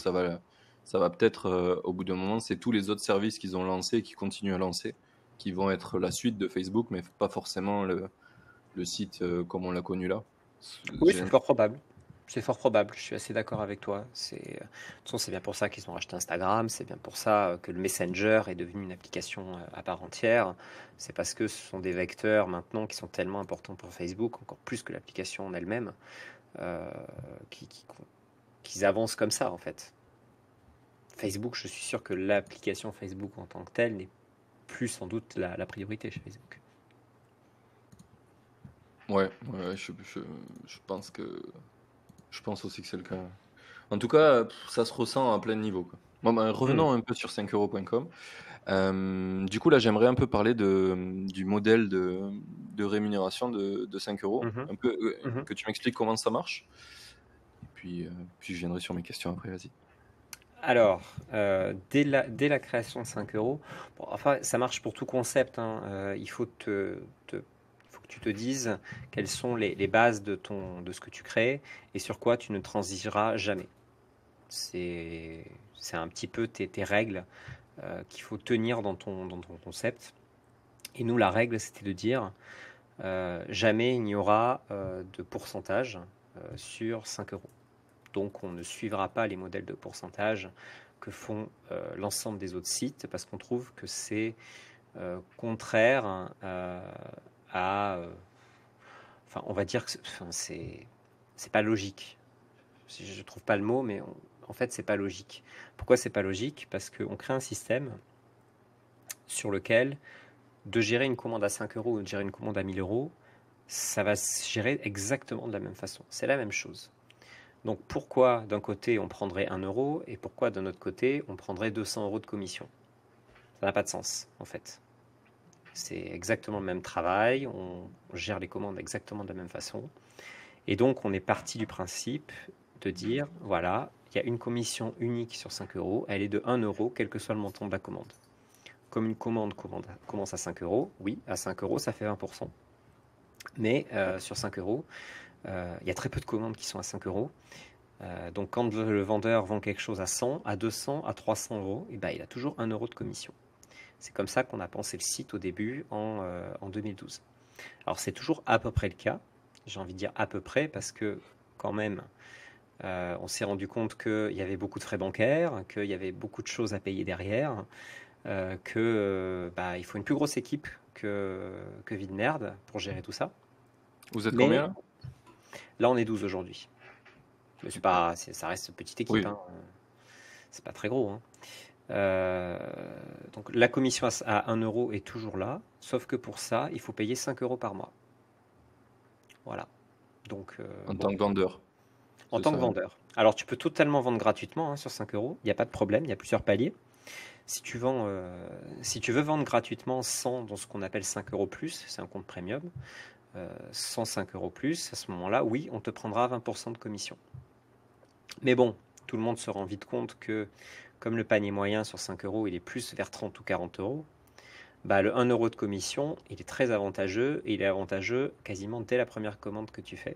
ça va peut-être, au bout d'un moment, c'est tous les autres services qu'ils ont lancés et qui continuent à lancer, qui vont être la suite de Facebook, mais pas forcément le site, comme on l'a connu là. Oui, J'ai c'est fort l'impression. probable. C'est fort probable, je suis assez d'accord avec toi. De toute façon, c'est bien pour ça qu'ils ont racheté Instagram, c'est bien pour ça que le Messenger est devenu une application à part entière. C'est parce que ce sont des vecteurs maintenant qui sont tellement importants pour Facebook, encore plus que l'application en elle-même, euh, qui, qui- qu'ils avancent comme ça en fait. Facebook, je suis sûr que l'application Facebook en tant que telle n'est plus sans doute la priorité chez Facebook. Ouais, ouais, je pense aussi que c'est le cas. En tout cas, ça se ressent à plein niveau, quoi. Bon, ben, Hmm. revenons un peu sur 5euros.com. Du coup, là, j'aimerais un peu parler du modèle de rémunération de 5 euros. Mhm. Un peu, Mhm. que tu m'expliques comment ça marche. Et puis je viendrai sur mes questions après, vas-y. Alors, dès la création de 5 euros, bon, enfin, ça marche pour tout concept, hein, il faut faut que tu te dises quelles sont les bases de ce que tu crées et sur quoi tu ne transigeras jamais. C'est un petit peu tes règles qu'il faut tenir dans ton concept. Et nous, la règle, c'était de dire jamais il n'y aura de pourcentage sur 5 euros. Donc on ne suivra pas les modèles de pourcentage que font l'ensemble des autres sites parce qu'on trouve que c'est contraire à... Enfin, on va dire que c'est pas logique. Je ne trouve pas le mot, mais en fait, c'est pas logique. Pourquoi c'est pas logique? Parce qu'on crée un système sur lequel de gérer une commande à 5 euros ou de gérer une commande à 1000 euros, ça va se gérer exactement de la même façon. C'est la même chose. Donc pourquoi d'un côté on prendrait 1 euro et pourquoi d'un autre côté on prendrait 200 euros de commission? Ça n'a pas de sens en fait. C'est exactement le même travail, on gère les commandes exactement de la même façon. Et donc on est parti du principe de dire, voilà, il y a une commission unique sur 5 euros, elle est de 1 euro, quel que soit le montant de la commande. Comme une commence à 5 euros, oui, à 5 euros ça fait 20%. Mais sur 5 euros, il y a très peu de commandes qui sont à 5 euros. Donc quand le vendeur vend quelque chose à 100, à 200, à 300 euros, et ben, il a toujours 1 euro de commission. C'est comme ça qu'on a pensé le site au début en 2012. Alors c'est toujours à peu près le cas, j'ai envie de dire à peu près, parce que quand même, on s'est rendu compte qu'il y avait beaucoup de frais bancaires, qu'il y avait beaucoup de choses à payer derrière, il faut une plus grosse équipe que Vidnerd pour gérer tout ça. Vous êtes combien Mais là? là, on est 12 aujourd'hui. Mais Ok. ça reste une petite équipe, Oui, hein. C'est pas très gros, hein. Euh, donc la commission à 1 euro est toujours là, sauf que pour ça, il faut payer 5 euros par mois. Voilà. Donc, en tant bon, que vendeur, en c'est tant ça, que hein. vendeur. Alors, tu peux totalement vendre gratuitement hein, sur 5 euros, il n'y a pas de problème, il y a plusieurs paliers. Si tu veux vendre gratuitement sans dans ce qu'on appelle 5 euros plus, c'est un compte premium, sans 5 euros plus, à ce moment-là, oui, on te prendra 20% de commission. Mais bon, tout le monde se rend vite compte que comme le panier moyen sur 5 euros, il est plus vers 30 ou 40 euros, bah, le 1 euro de commission, il est très avantageux et il est avantageux quasiment dès la première commande que tu fais.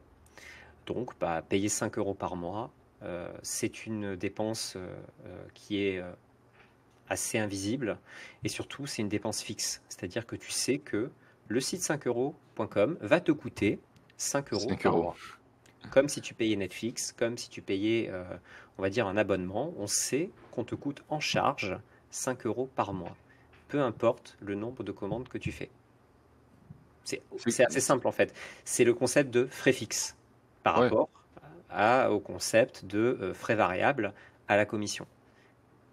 Donc, bah, payer 5 euros par mois, c'est une dépense qui est assez invisible et surtout, c'est une dépense fixe. C'est-à-dire que tu sais que le site 5euros.com va te coûter 5 euros 5 par euros. mois. Comme si tu payais Netflix, comme si tu payais, on va dire, un abonnement, on sait qu'on te coûte en charge 5 euros par mois, peu importe le nombre de commandes que tu fais. C'est- C'est assez simple en fait. C'est le concept de frais fixes par Ouais, rapport au concept de frais variables à la commission.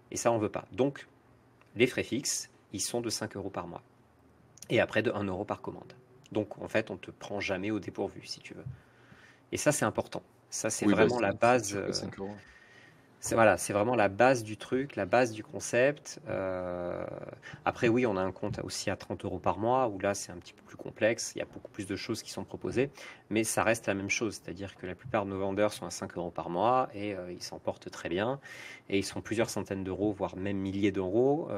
Et ça, on ne veut pas. Donc, les frais fixes, ils sont de 5 euros par mois. Et après de 1 euro par commande. Donc, en fait, on ne te prend jamais au dépourvu, si tu veux. Et ça, c'est important. Ça, c'est oui, bah, vraiment la c'est base. sûr que 5 euros. C'est vraiment la base du truc, la base du concept. Après, oui, on a un compte aussi à 30 euros par mois, où là, c'est un petit peu plus complexe. Il y a beaucoup plus de choses qui sont proposées, mais ça reste la même chose. C'est-à-dire que la plupart de nos vendeurs sont à 5 euros par mois et ils s'en portent très bien. Et ils sont plusieurs centaines d'euros, voire même milliers d'euros,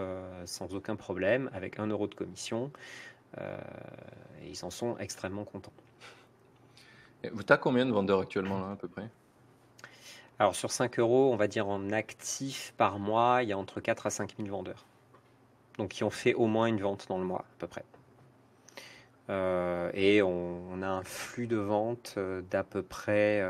sans aucun problème, avec 1 euro de commission. Euh, et ils en sont extrêmement contents. T'as combien de vendeurs actuellement là, à peu près? Alors sur 5 euros, on va dire en actif par mois, il y a entre 4 à 5 000 vendeurs. Donc qui ont fait au moins une vente dans le mois, à peu près. Et on a un flux de vente d'à peu près,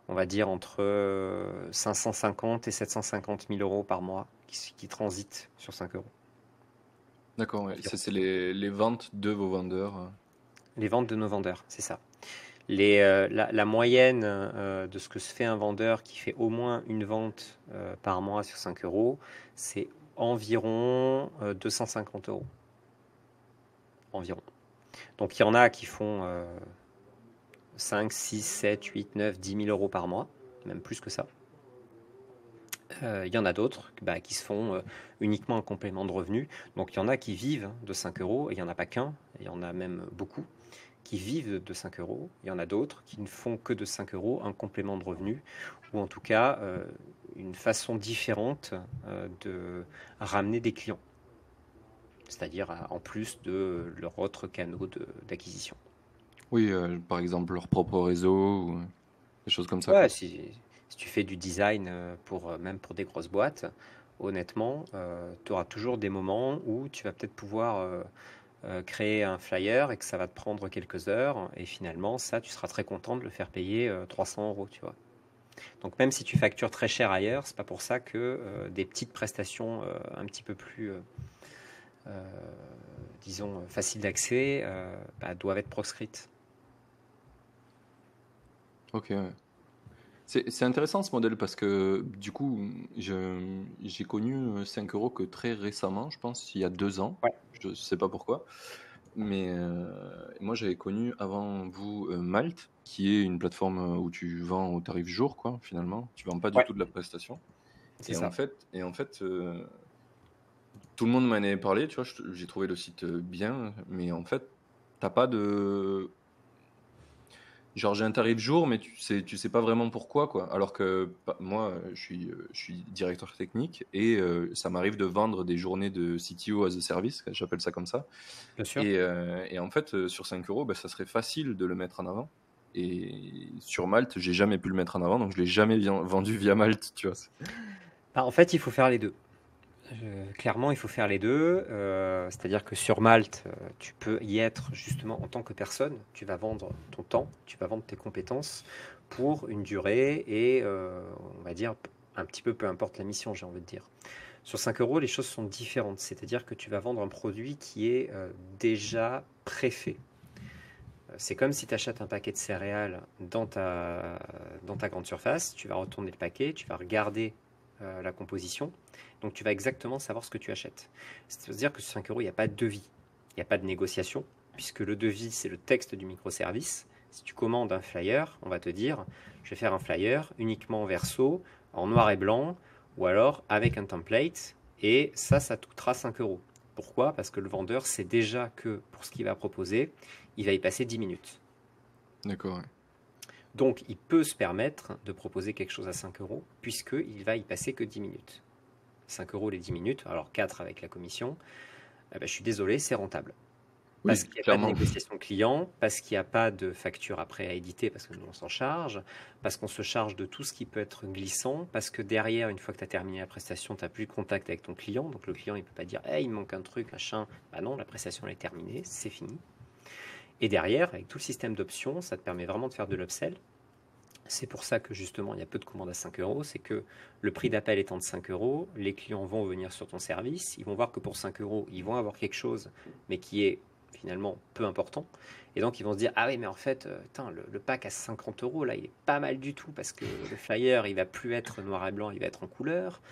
on va dire, entre 550 et 750 000 euros par mois qui transitent sur 5 euros. D'accord, ouais. Environ. C'est les ventes de vos vendeurs. Les ventes de nos vendeurs, c'est ça. La moyenne de ce que se fait un vendeur qui fait au moins une vente par mois sur 5 euros, c'est environ 250 euros. Environ. Donc il y en a qui font 5, 6, 7, 8, 9, 10 000 euros par mois, même plus que ça. Il y en a d'autres qui se font uniquement un complément de revenu. Donc il y en a qui vivent de 5 euros, et il n'y en a pas qu'un, il y en a même beaucoup qui vivent de 5 euros. Il y en a d'autres qui ne font que de 5 euros un complément de revenu, ou en tout cas une façon différente de ramener des clients, c'est-à-dire en plus de leurs autres canaux d'acquisition. Oui, par exemple leur propre réseau ou des choses comme ça, Ouais, quoi. si tu fais du design même pour des grosses boîtes, honnêtement, tu auras toujours des moments où tu vas peut-être pouvoir créer un flyer et que ça va te prendre quelques heures. Et finalement, ça, tu seras très content de le faire payer 300 euros, tu vois. Donc même si tu factures très cher ailleurs, c'est pas pour ça que des petites prestations un petit peu plus, euh, disons, faciles d'accès doivent être proscrites. Ok, ouais. C'est intéressant ce modèle parce que du coup, j'ai connu 5 euros que très récemment, je pense, il y a 2 ans. Ouais, Je ne sais pas pourquoi. Mais moi, j'avais connu avant vous Malte, qui est une plateforme où tu vends au tarif jour, quoi, finalement. Tu vends pas du ouais, tout de la prestation. c'est Et en ça. fait, tout le monde m'en avait parlé, tu vois, j'ai trouvé le site bien, mais en fait, t'as pas de... Genre, j'ai un tarif jour, mais tu sais pas vraiment pourquoi, quoi. Alors que moi, je suis directeur technique et ça m'arrive de vendre des journées de CTO as a service, j'appelle ça comme ça. Bien sûr. Et en fait, sur 5 euros, bah, ça serait facile de le mettre en avant. Et sur Malte, j'ai jamais pu le mettre en avant, donc je l'ai jamais vendu via Malte, tu vois. En fait, il faut faire les deux. Clairement, il faut faire les deux. C'est-à-dire que sur Malte, tu peux y être justement en tant que personne. Tu vas vendre ton temps, tu vas vendre tes compétences pour une durée et on va dire un petit peu peu importe la mission, j'ai envie de dire. Sur 5 euros, les choses sont différentes. C'est-à-dire que tu vas vendre un produit qui est déjà préfait. C'est comme si tu achètes un paquet de céréales dans ta grande surface. Tu vas retourner le paquet, tu vas regarder la composition. Donc tu vas exactement savoir ce que tu achètes. C'est-à-dire que sur 5 euros, il n'y a pas de devis, il n'y a pas de négociation, puisque le devis, c'est le texte du microservice. Si tu commandes un flyer, on va te dire, je vais faire un flyer uniquement verso, en noir et blanc, ou alors avec un template, et ça te coûtera 5 euros. Pourquoi? Parce que le vendeur sait déjà que pour ce qu'il va proposer, il va y passer 10 minutes. D'accord, ouais. Donc il peut se permettre de proposer quelque chose à 5 euros, puisqu'il va y passer que 10 minutes. 5 euros les 10 minutes, alors 4 avec la commission, je suis désolé, c'est rentable. Parce Oui, qu'il n'y a pas de clairement. négociation client, parce qu'il n'y a pas de facture après à éditer, parce que nous on s'en charge, parce qu'on se charge de tout ce qui peut être glissant, parce que derrière, une fois que tu as terminé la prestation, tu n'as plus de contact avec ton client, donc le client il ne peut pas dire hey, il me manque un truc, machin. Bah non, la prestation elle est terminée, c'est fini. Et derrière, avec tout le système d'options, ça te permet vraiment de faire de l'upsell. C'est pour ça que justement il y a peu de commandes à 5 euros, c'est que le prix d'appel étant de 5 euros, les clients vont venir sur ton service, ils vont voir que pour 5 euros, ils vont avoir quelque chose, mais qui est finalement peu important. Et donc ils vont se dire, ah oui, mais en fait, le pack à 50 euros, là, il est pas mal du tout, parce que le flyer, il va plus être noir et blanc, il va être en couleur,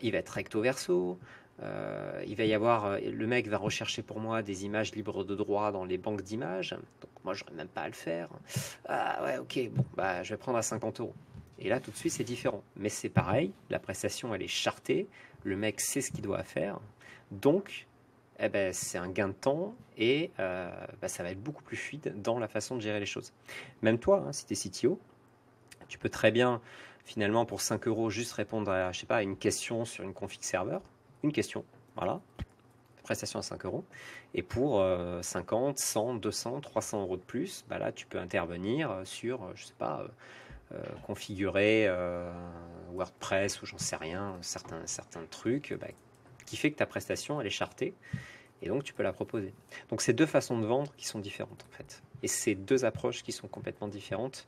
il va être recto verso, il va y avoir, le mec va rechercher pour moi des images libres de droit dans les banques d'images, donc moi, j'aurais même pas à le faire. Ah ouais, ok, bon, bah, je vais prendre à 50 euros. Et là, tout de suite, c'est différent. Mais c'est pareil, la prestation, elle est chartée, le mec sait ce qu'il doit faire. Donc, eh ben, c'est un gain de temps et ça va être beaucoup plus fluide dans la façon de gérer les choses. Même toi, hein, si tu es CTO, tu peux très bien, finalement, pour 5 euros, juste répondre à, je sais pas, une question sur une config serveur. Une question, voilà, prestation à 5 euros. Et pour 50, 100, 200, 300 euros de plus, bah là, tu peux intervenir sur, je sais pas, configurer WordPress ou j'en sais rien, certains trucs, qui fait que ta prestation, elle est chartée. Et donc, tu peux la proposer. Donc, c'est deux façons de vendre qui sont différentes, en fait. Et c'est deux approches qui sont complètement différentes.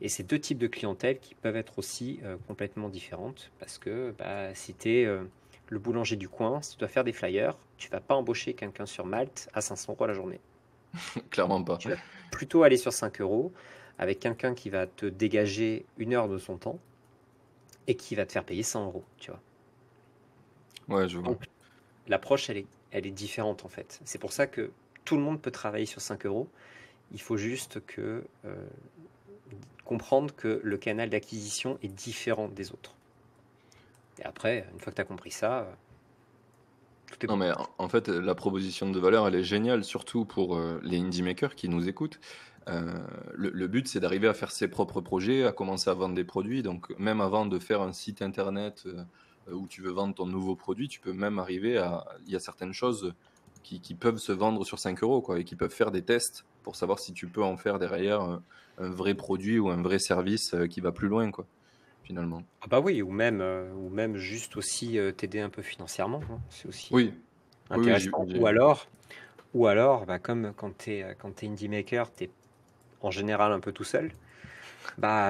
Et c'est deux types de clientèle qui peuvent être aussi complètement différentes. Parce que si tu es le boulanger du coin, si tu dois faire des flyers, tu vas pas embaucher quelqu'un sur Malte à 500 € la journée. Clairement pas. Tu vas plutôt aller sur 5 € avec quelqu'un qui va te dégager 1 heure de son temps et qui va te faire payer 100 €, tu vois. Ouais, je vois. Donc, l'approche, elle est différente en fait. C'est pour ça que tout le monde peut travailler sur 5 €. Il faut juste comprendre que le canal d'acquisition est différent des autres. Et après, une fois que tu as compris ça, tout est Non, bon. mais en fait, la proposition de valeur, elle est géniale, surtout pour les indie makers qui nous écoutent. Le but, c'est d'arriver à faire ses propres projets, à commencer à vendre des produits. Donc, même avant de faire un site internet où tu veux vendre ton nouveau produit, tu peux même arriver à. Il y a certaines choses qui peuvent se vendre sur 5 € quoi, et qui peuvent faire des tests pour savoir si tu peux en faire derrière un vrai produit ou un vrai service qui va plus loin, quoi, finalement. Ah bah oui, ou même juste aussi t'aider un peu financièrement, hein. C'est aussi Oui, oui, oui, intéressant. Ou alors comme quand t'es indie maker, t'es en général un peu tout seul.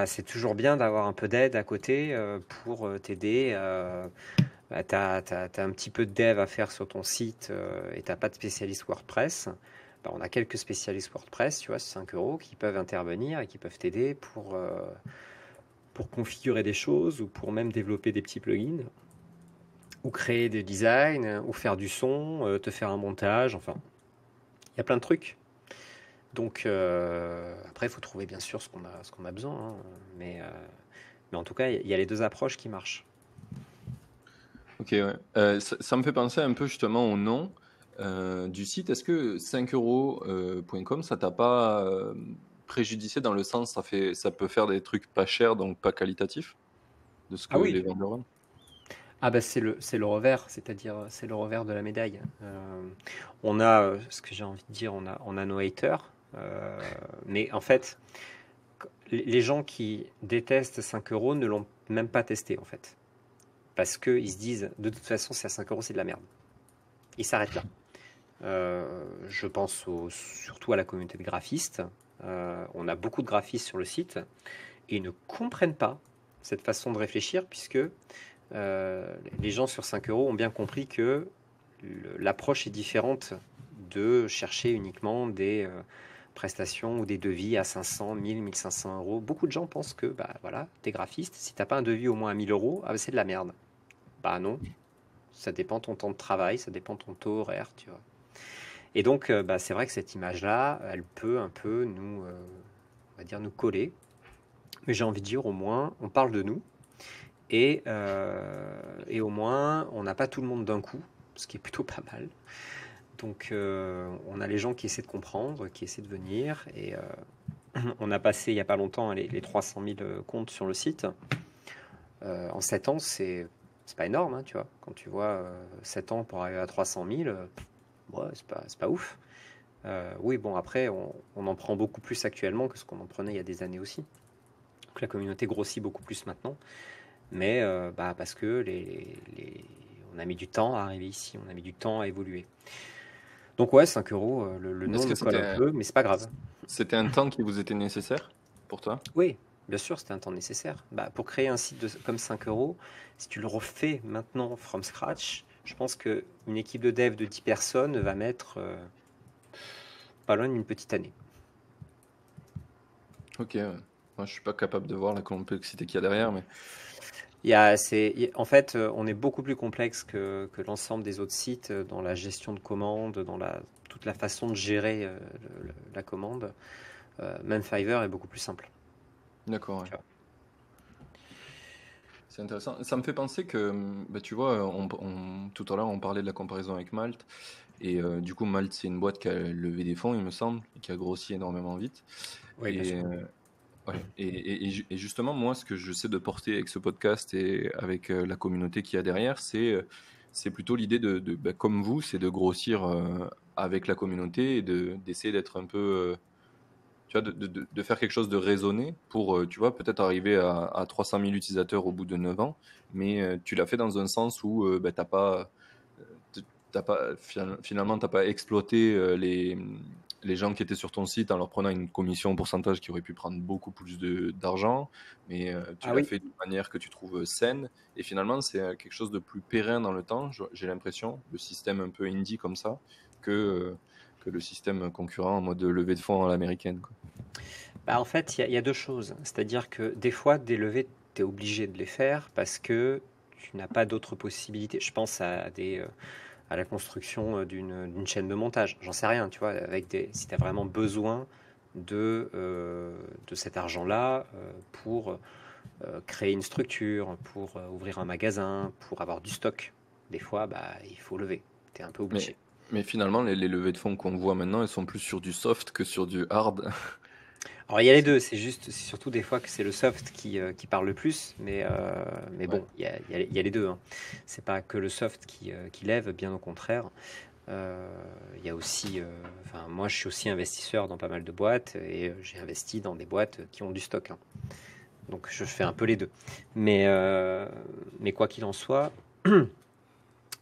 C'est toujours bien d'avoir un peu d'aide à côté pour t'aider. T'as un petit peu de dev à faire sur ton site et t'as pas de spécialiste WordPress. On a quelques spécialistes WordPress, tu vois, 5 € qui peuvent intervenir et qui peuvent t'aider pour configurer des choses ou pour même développer des petits plugins ou créer des designs ou faire du son, te faire un montage, enfin, il y a plein de trucs. Donc après, il faut trouver bien sûr ce qu'on a besoin, hein. Mais en tout cas, il y a les deux approches qui marchent. Ok, ouais. Ça me fait penser un peu justement au nom du site. Est-ce que 5euros.com, ça t'a pas préjudicié dans le sens, ça peut faire des trucs pas chers, donc pas qualitatifs, de ce que Ah les oui. vendeurs vendent? C'est le revers, c'est-à-dire c'est le revers de la médaille. On a, ce que j'ai envie de dire, on a nos haters, mais en fait, les gens qui détestent 5 € ne l'ont même pas testé en fait, parce qu'ils se disent de toute façon c'est à 5 €, c'est de la merde. Ils s'arrêtent là. Je pense surtout à la communauté de graphistes. On a beaucoup de graphistes sur le site et ils ne comprennent pas cette façon de réfléchir puisque les gens sur 5 € ont bien compris que l'approche est différente de chercher uniquement des prestations ou des devis à 500, 1000, 1500 €. Beaucoup de gens pensent que voilà, t'es graphiste, si t'as pas un devis au moins à 1000 €, c'est de la merde. Non, ça dépend de ton temps de travail, ça dépend de ton taux horaire, tu vois. Et donc, c'est vrai que cette image-là, elle peut un peu on va dire, nous coller. Mais j'ai envie de dire, au moins, on parle de nous. Et au moins, on n'a pas tout le monde d'un coup, ce qui est plutôt pas mal. Donc, on a les gens qui essaient de comprendre, qui essaient de venir. Et on a passé il n'y a pas longtemps les 300 000 comptes sur le site. En 7 ans, c'est pas énorme, hein, tu vois. Quand tu vois 7 ans pour arriver à 300 000, ouais, c'est pas ouf. Oui, bon, après, on en prend beaucoup plus actuellement que ce qu'on en prenait il y a des années aussi. Donc la communauté grossit beaucoup plus maintenant. Mais parce que on a mis du temps à arriver ici, on a mis du temps à évoluer. Donc ouais, 5 €, le Est-ce nom que nous colle un peu, mais c'est pas grave. c'était un temps qui vous était nécessaire pour toi? Oui, bien sûr, c'était un temps nécessaire. Pour créer un site comme 5 €, si tu le refais maintenant from scratch, je pense qu'une équipe de dev de 10 personnes va mettre pas loin d'une petite année. Ok, ouais. Moi, je suis pas capable de voir la complexité qu'il y a derrière, mais En fait, on est beaucoup plus complexe que l'ensemble des autres sites dans la gestion de commandes, dans toute la façon de gérer la commande. Même Fiverr est beaucoup plus simple. d'accord, ouais. Tu vois. C'est intéressant. Ça me fait penser que, bah, tu vois, tout à l'heure, on parlait de la comparaison avec Malte. Et du coup, Malte, c'est une boîte qui a levé des fonds, il me semble, et qui a grossi énormément vite. Oui, bien Et, sûr. ouais. Et justement, moi, ce que j'essaie de porter avec ce podcast et avec la communauté qu'il y a derrière, c'est plutôt l'idée bah, comme vous, c'est de grossir avec la communauté et d'essayer d'être un peu, tu vois, de faire quelque chose de raisonné pour, tu vois, peut-être arriver à 300 000 utilisateurs au bout de 9 ans, mais tu l'as fait dans un sens où bah, finalement, tu n'as pas exploité les gens qui étaient sur ton site en leur prenant une commission au pourcentage qui aurait pu prendre beaucoup plus d'argent, mais tu Ah l'as oui. fait d'une manière que tu trouves saine. Et finalement, c'est quelque chose de plus pérenne dans le temps, j'ai l'impression, le système un peu indie comme ça, que le système concurrent en mode levée de fonds à l'américaine, quoi. Bah, en fait, il y a deux choses. C'est-à-dire que des fois, des levées, tu es obligé de les faire parce que tu n'as pas d'autres possibilités. Je pense à la construction d'une chaîne de montage. J'en sais rien, tu vois, si tu as vraiment besoin de cet argent-là pour créer une structure, pour ouvrir un magasin, pour avoir du stock. Des fois, bah, il faut lever. Tu es un peu Mais, obligé. mais finalement, les levées de fonds qu'on voit maintenant, elles sont plus sur du soft que sur du hard. Alors il y a les C'est- deux, c'est surtout des fois que c'est le soft qui parle le plus, mais Ouais. bon, il y a les deux, hein. C'est pas que le soft qui lève, bien au contraire. Il y a aussi, enfin, moi je suis aussi investisseur dans pas mal de boîtes et j'ai investi dans des boîtes qui ont du stock, hein. Donc je fais un peu les deux. Mais quoi qu'il en soit,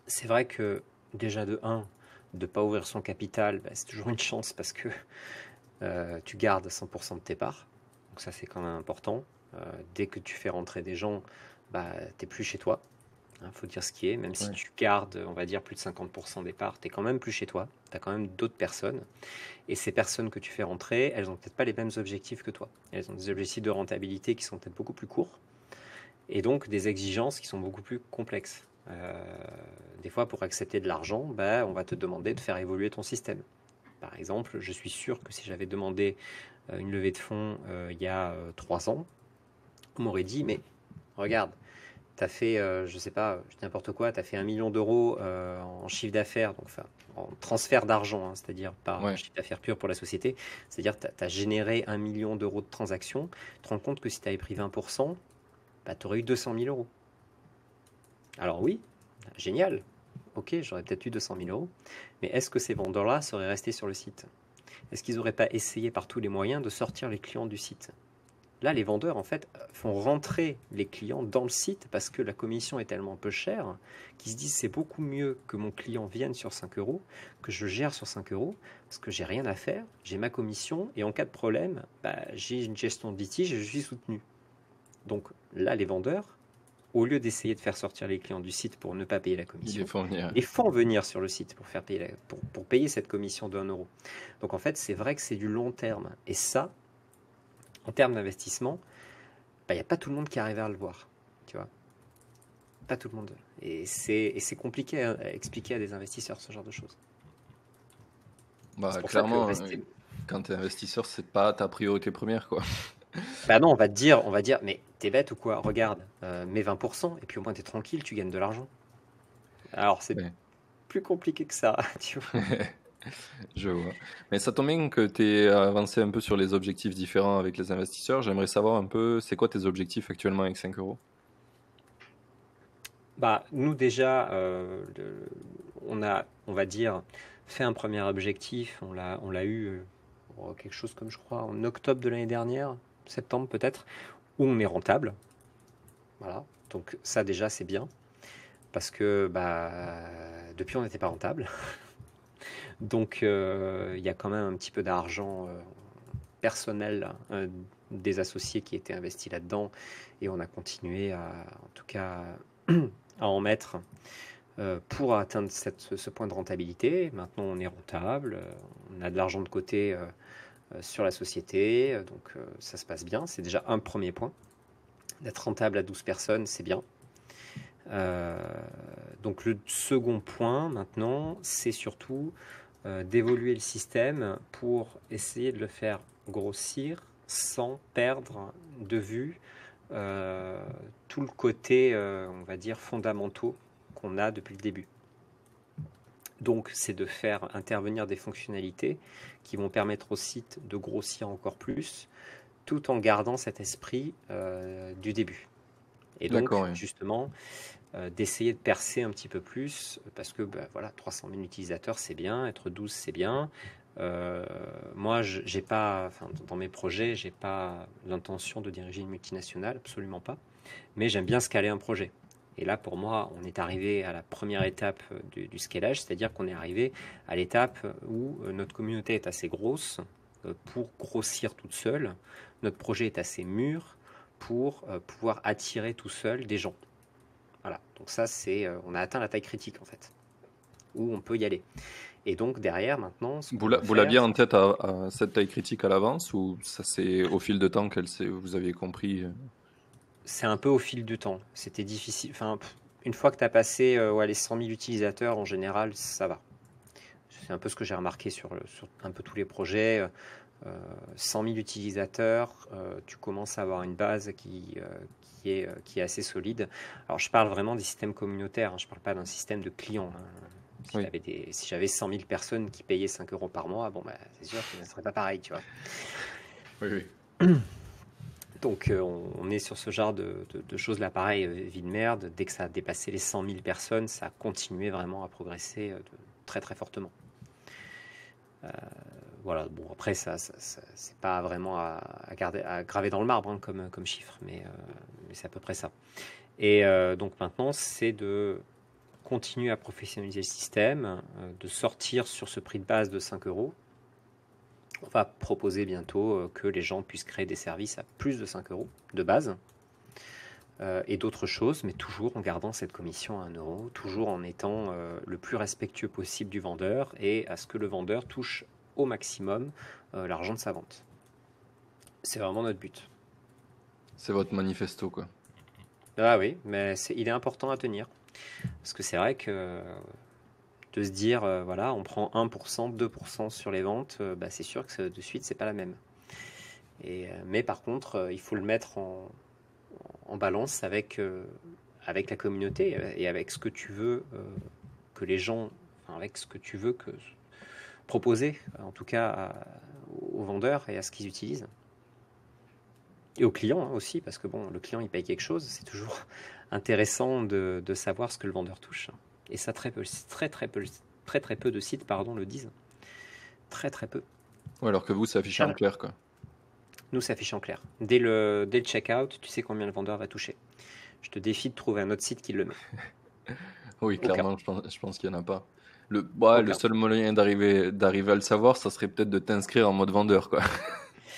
c'est vrai que déjà de un, de pas ouvrir son capital, bah, c'est toujours une chance parce que tu gardes 100% de tes parts. Donc ça, c'est quand même important. Dès que tu fais rentrer des gens, bah, tu n'es plus chez toi. Il faut dire ce qui est. Même si Ouais. tu gardes, on va dire, plus de 50% des parts, tu n'es quand même plus chez toi. Tu as quand même d'autres personnes. Et ces personnes que tu fais rentrer, elles n'ont peut-être pas les mêmes objectifs que toi. Elles ont des objectifs de rentabilité qui sont peut-être beaucoup plus courts. Et donc des exigences qui sont beaucoup plus complexes. Des fois, pour accepter de l'argent, bah, on va te demander de faire évoluer ton système. Par exemple, je suis sûr que si j'avais demandé une levée de fonds il y a 3 ans, on m'aurait dit, mais regarde, tu as fait, je sais pas, n'importe quoi, tu as fait 1 million d'euros en chiffre d'affaires, donc enfin, en transfert d'argent, hein, c'est-à-dire pas en Ouais. chiffre d'affaires pur pour la société, c'est-à-dire que tu as généré 1 million d'euros de transactions, tu te rends compte que si tu avais pris 20%, bah, tu aurais eu 200 000 euros. Alors oui, génial, ok, j'aurais peut-être eu 200 000 euros, mais est-ce que ces vendeurs-là seraient restés sur le site? Est-ce qu'ils n'auraient pas essayé par tous les moyens de sortir les clients du site? Là, les vendeurs, en fait, font rentrer les clients dans le site parce que la commission est tellement peu chère qu'ils se disent c'est beaucoup mieux que mon client vienne sur 5 euros, que je gère sur 5 euros, parce que j'ai rien à faire, j'ai ma commission et en cas de problème, bah, j'ai une gestion de litige et je suis soutenu. Donc là, les vendeurs, au lieu d'essayer de faire sortir les clients du site pour ne pas payer la Il est commission, fourni. les font venir sur le site pour payer cette commission de 1 euro. Donc en fait, c'est vrai que c'est du long terme. Et ça, en termes d'investissement, bah, il n'y a pas tout le monde qui arrive à le voir. Tu vois, pas tout le monde. Et c'est compliqué à expliquer à des investisseurs ce genre de choses. C'est Bah, pour ça que clairement, rester. quand tu es investisseur, c'est pas ta priorité première, quoi. Bah non, on va dire, mais t'es bête ou quoi? Regarde, mets 20%, et puis au moins t'es tranquille, tu gagnes de l'argent. Alors c'est Ouais. plus compliqué que ça, tu vois. Je vois. Mais ça tombe bien que tu aies avancé un peu sur les objectifs différents avec les investisseurs. J'aimerais savoir un peu, c'est quoi tes objectifs actuellement avec 5 euros? Bah, nous déjà, on a, on va dire, fait un premier objectif. On l'a eu quelque chose comme je crois en octobre de l'année dernière, septembre peut-être, où on est rentable. Voilà. Donc ça déjà c'est bien parce que bah depuis on n'était pas rentable. Donc il y a quand même un petit peu d'argent personnel des associés qui étaient investis là-dedans et on a continué en tout cas à en mettre pour atteindre ce point de rentabilité. Maintenant, on est rentable, on a de l'argent de côté sur la société, donc ça se passe bien. C'est déjà un premier point. D'être rentable à 12 personnes, c'est bien. Euh, donc le second point maintenant, c'est surtout d'évoluer le système pour essayer de le faire grossir sans perdre de vue euh, tout le côté, on va dire, fondamentaux qu'on a depuis le début. Donc, c'est de faire intervenir des fonctionnalités qui vont permettre au site de grossir encore plus, tout en gardant cet esprit du début. Et donc, D'accord, oui. justement, d'essayer de percer un petit peu plus, parce que voilà, 300 000 utilisateurs, c'est bien, être 12, c'est bien. Moi, j'ai pas, enfin, dans mes projets, j'ai pas l'intention de diriger une multinationale, absolument pas. Mais j'aime bien scaler un projet. Et là, pour moi, on est arrivé à la première étape du scalage, c'est-à-dire qu'on est arrivé à l'étape où notre communauté est assez grosse pour grossir toute seule. Notre projet est assez mûr pour pouvoir attirer tout seul des gens. Voilà. Donc ça, on a atteint la taille critique en fait, où on peut y aller. Et donc derrière, maintenant, ce qu'on veut Vous faire, l'aviez en tête à cette taille critique à l'avance ou ça c'est au fil de temps vous aviez compris c'est un peu au fil du temps. C'était difficile. Enfin, une fois que tu as passé les 100 000 utilisateurs, en général, ça va. C'est un peu ce que j'ai remarqué sur un peu tous les projets. 100 000 utilisateurs, tu commences à avoir une base qui est assez solide. Alors, je parle vraiment des systèmes communautaires, hein, je ne parle pas d'un système de clients. Hein. Oui, Si j'avais 100 000 personnes qui payaient 5 euros par mois, bon, c'est sûr que ce ne serait pas pareil, tu vois. oui. Donc, on est sur ce genre de choses-là. Pareil, vie de merde, dès que ça a dépassé les 100 000 personnes, ça a continué vraiment à progresser très très fortement. Voilà, bon, après, ça c'est pas vraiment à graver dans le marbre hein, comme chiffre, mais c'est à peu près ça. Et donc maintenant, c'est de continuer à professionnaliser le système, de sortir sur ce prix de base de 5 euros. On va proposer bientôt que les gens puissent créer des services à plus de 5 euros de base. Et d'autres choses, mais toujours en gardant cette commission à 1 euro, toujours en étant le plus respectueux possible du vendeur et à ce que le vendeur touche au maximum l'argent de sa vente. C'est vraiment notre but. C'est votre manifesto quoi. Ah oui, mais il est important à tenir. Parce que c'est vrai que de se dire, voilà, on prend 1%, 2% sur les ventes, c'est sûr que de suite, c'est pas la même. Mais par contre, il faut le mettre en balance avec la communauté et avec ce que tu veux que les gens, enfin, avec ce que tu veux proposer, en tout cas aux vendeurs et à ce qu'ils utilisent. Et aux clients hein, aussi, parce que bon, le client il paye quelque chose, c'est toujours intéressant de savoir ce que le vendeur touche. Et ça, très peu de sites le disent. Très très peu. Ouais, alors que vous, c'est affiché en clair quoi. Nous, ça affiche en clair. Dès le checkout, tu sais combien le vendeur va toucher. Je te défie de trouver un autre site qui le met. Oui, Aucun. clairement, je pense qu'il n'y en a pas. Le Aucun. seul moyen d'arriver à le savoir, ça serait peut-être de t'inscrire en mode vendeur quoi.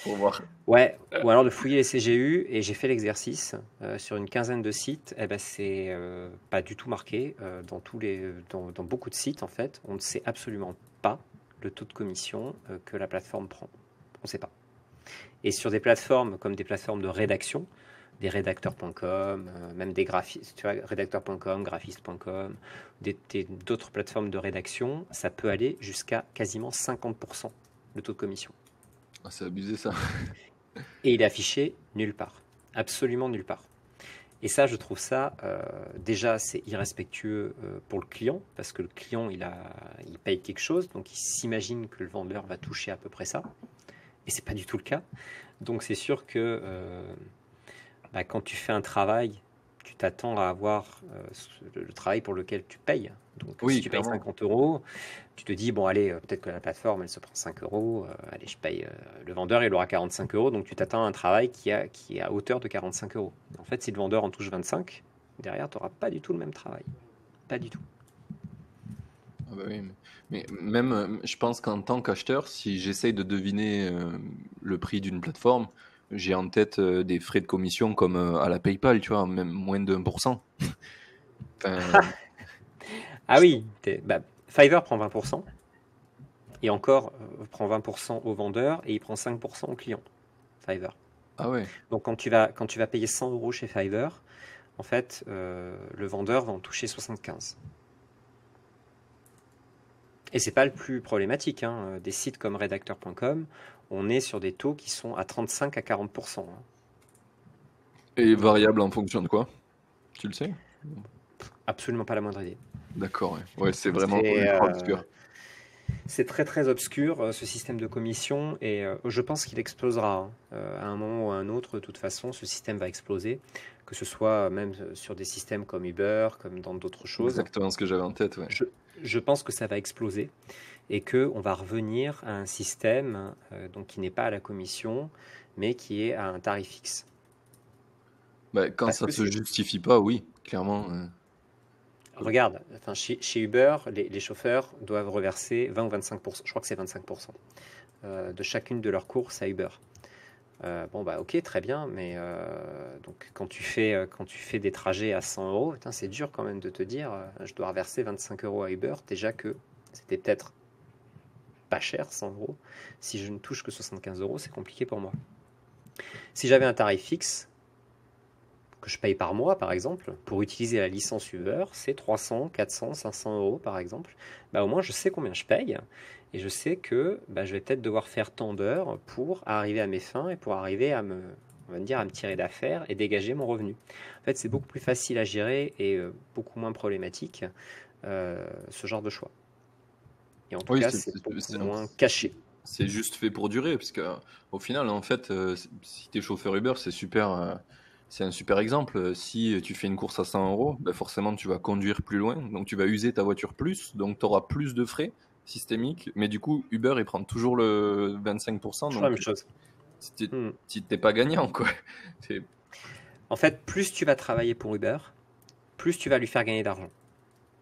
Pour voir. Ouais, ou alors de fouiller les CGU, et j'ai fait l'exercice sur une quinzaine de sites, eh ben c'est pas du tout marqué. Dans beaucoup de sites, en fait, on ne sait absolument pas le taux de commission que la plateforme prend. On ne sait pas. Et sur des plateformes comme des plateformes de rédaction, des rédacteurs.com, même des graphistes, tu vois, rédacteurs.com, graphiste.com, d'autres plateformes de rédaction, ça peut aller jusqu'à quasiment 50% le taux de commission. Ah, c'est abusé ça. Et il est affiché nulle part, absolument nulle part. Et ça, je trouve ça, déjà, c'est irrespectueux pour le client, parce que le client, il paye quelque chose, donc il s'imagine que le vendeur va toucher à peu près ça, et c'est pas du tout le cas. Donc c'est sûr que quand tu fais un travail, tu t'attends à avoir le travail pour lequel tu payes. Donc si Oui, tu payes clairement. 50 euros, tu te dis, bon allez, peut-être que la plateforme, elle se prend 5 euros, allez, je paye, le vendeur, il aura 45 euros, donc tu t'attends à un travail qui est à hauteur de 45 euros. En fait, si le vendeur en touche 25, derrière, tu n'auras pas du tout le même travail. Pas du tout. Ah bah oui, mais même, je pense qu'en tant qu'acheteur, si j'essaye de deviner le prix d'une plateforme, j'ai en tête des frais de commission comme à la PayPal, tu vois, même moins de 1%. Enfin, Ah oui, Fiverr prend 20%, et encore, prend 20% au vendeur, et il prend 5% au client, Fiverr. ah ouais, Donc quand tu vas payer 100 euros chez Fiverr, en fait, le vendeur va en toucher 75. Et c'est pas le plus problématique. Hein. Des sites comme rédacteur.com, on est sur des taux qui sont à 35 à 40%. Hein. et Donc, variable en fonction de quoi? Tu le sais? absolument pas la moindre idée. D'accord, ouais. Ouais, c'est vraiment C'est ultra obscur. c'est très très obscur ce système de commission et je pense qu'il explosera. Hein. À un moment ou à un autre, de toute façon, ce système va exploser que ce soit même sur des systèmes comme Uber, comme dans d'autres choses. Exactement ce que j'avais en tête, ouais. Je, je pense que ça va exploser et qu'on va revenir à un système donc qui n'est pas à la commission, mais qui est à un tarif fixe. Bah, quand Parce ça que se justifie pas, oui, clairement. regarde, enfin, chez Uber, les chauffeurs doivent reverser 20 ou 25%, je crois que c'est 25%, de chacune de leurs courses à Uber. Bon, bah ok, très bien, mais donc quand tu fais des trajets à 100 euros, putain, c'est dur quand même de te dire, je dois reverser 25 euros à Uber, déjà que c'était peut-être pas cher, 100 euros. Si je ne touche que 75 euros, c'est compliqué pour moi. Si j'avais un tarif fixe, que je paye par mois, par exemple, pour utiliser la licence Uber, c'est 300, 400, 500 euros, par exemple. Bah, au moins, je sais combien je paye et je sais que bah, je vais peut-être devoir faire tant d'heures pour arriver à mes fins et pour arriver à on va dire, à me tirer d'affaire et dégager mon revenu. En fait, c'est beaucoup plus facile à gérer et beaucoup moins problématique, ce genre de choix. Et en tout Oui, cas, c'est beaucoup moins caché. c'est juste fait pour durer, parce que au final, en fait, si tu es chauffeur Uber, c'est super, c'est un super exemple. Si tu fais une course à 100 euros, ben forcément, tu vas conduire plus loin, donc tu vas user ta voiture plus, donc tu auras plus de frais systémiques, mais du coup, Uber, il prend toujours le 25%, Toujours la donc même chose. tu t'es pas gagnant, quoi. C'est- En fait, plus tu vas travailler pour Uber, plus tu vas lui faire gagner d'argent.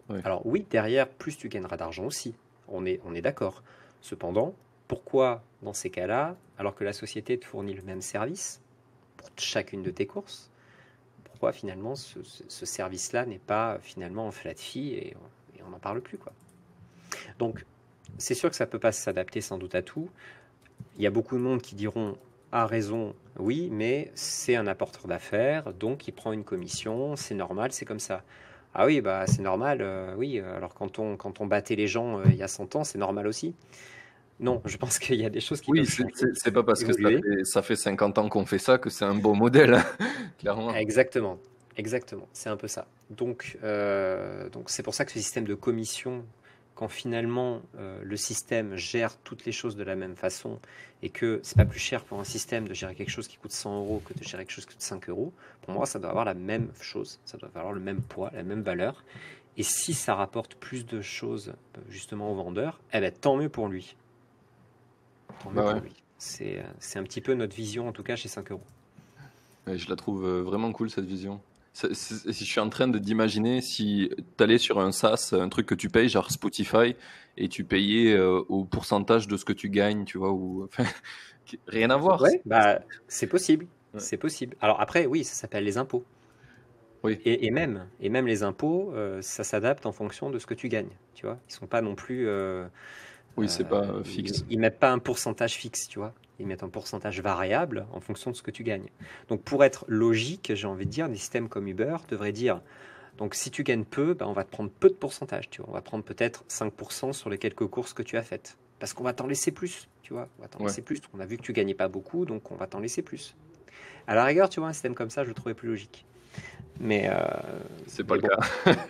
Ouais. Alors oui, derrière, plus tu gagneras d'argent aussi. On est d'accord. Cependant, pourquoi dans ces cas-là, alors que la société te fournit le même service pour chacune de tes courses, pourquoi finalement ce service-là n'est pas finalement en flat fee et on n'en parle plus, quoi. Donc, c'est sûr que ça ne peut pas s'adapter sans doute à tout. Il y a beaucoup de monde qui diront a raison, oui, mais c'est un apporteur d'affaires, donc il prend une commission, c'est normal, c'est comme ça. Ah oui, bah c'est normal, oui, alors quand on battait les gens il y a 100 ans, c'est normal aussi. Non, je pense qu'il y a des choses qui Oui, peuvent changer, c'est pas parce que évoluer. ça fait 50 ans qu'on fait ça que c'est un bon modèle, hein, clairement. Exactement, exactement, c'est un peu ça. Donc c'est pour ça que ce système de commission, quand finalement le système gère toutes les choses de la même façon et que c'est pas plus cher pour un système de gérer quelque chose qui coûte 100 euros que de gérer quelque chose qui coûte 5 euros, pour moi ça doit avoir la même chose, ça doit avoir le même poids, la même valeur. Et si ça rapporte plus de choses justement au vendeur, eh ben, tant mieux pour lui. Tant mieux Bah pour ouais. lui. C'est un petit peu notre vision en tout cas chez 5 euros. Ouais, je la trouve vraiment cool cette vision. Je suis en train d'imaginer si tu allais sur un SaaS, un truc que tu payes, genre Spotify, et tu payais au pourcentage de ce que tu gagnes, tu vois, ou enfin, rien à voir. Ouais, bah c'est possible. Ouais. C'est possible. Alors après, oui, ça s'appelle les impôts. Oui, Et même les impôts, ça s'adapte en fonction de ce que tu gagnes. Tu vois, ils sont pas non plus, oui, c'est pas fixe. ils mettent pas un pourcentage fixe. Tu vois, ils mettent un pourcentage variable en fonction de ce que tu gagnes. Donc pour être logique, j'ai envie de dire, des systèmes comme Uber devraient dire, donc si tu gagnes peu, bah, on va te prendre peu de pourcentage. Tu vois, on va prendre peut-être 5% sur les quelques courses que tu as faites, parce qu'on va t'en laisser plus. Tu vois, on va t'en Ouais, laisser plus. On a vu que tu gagnais pas beaucoup, donc on va t'en laisser plus. À la rigueur, tu vois, un système comme ça, je le trouvais plus logique. Mais, euh, c'est pas mais le bon, cas.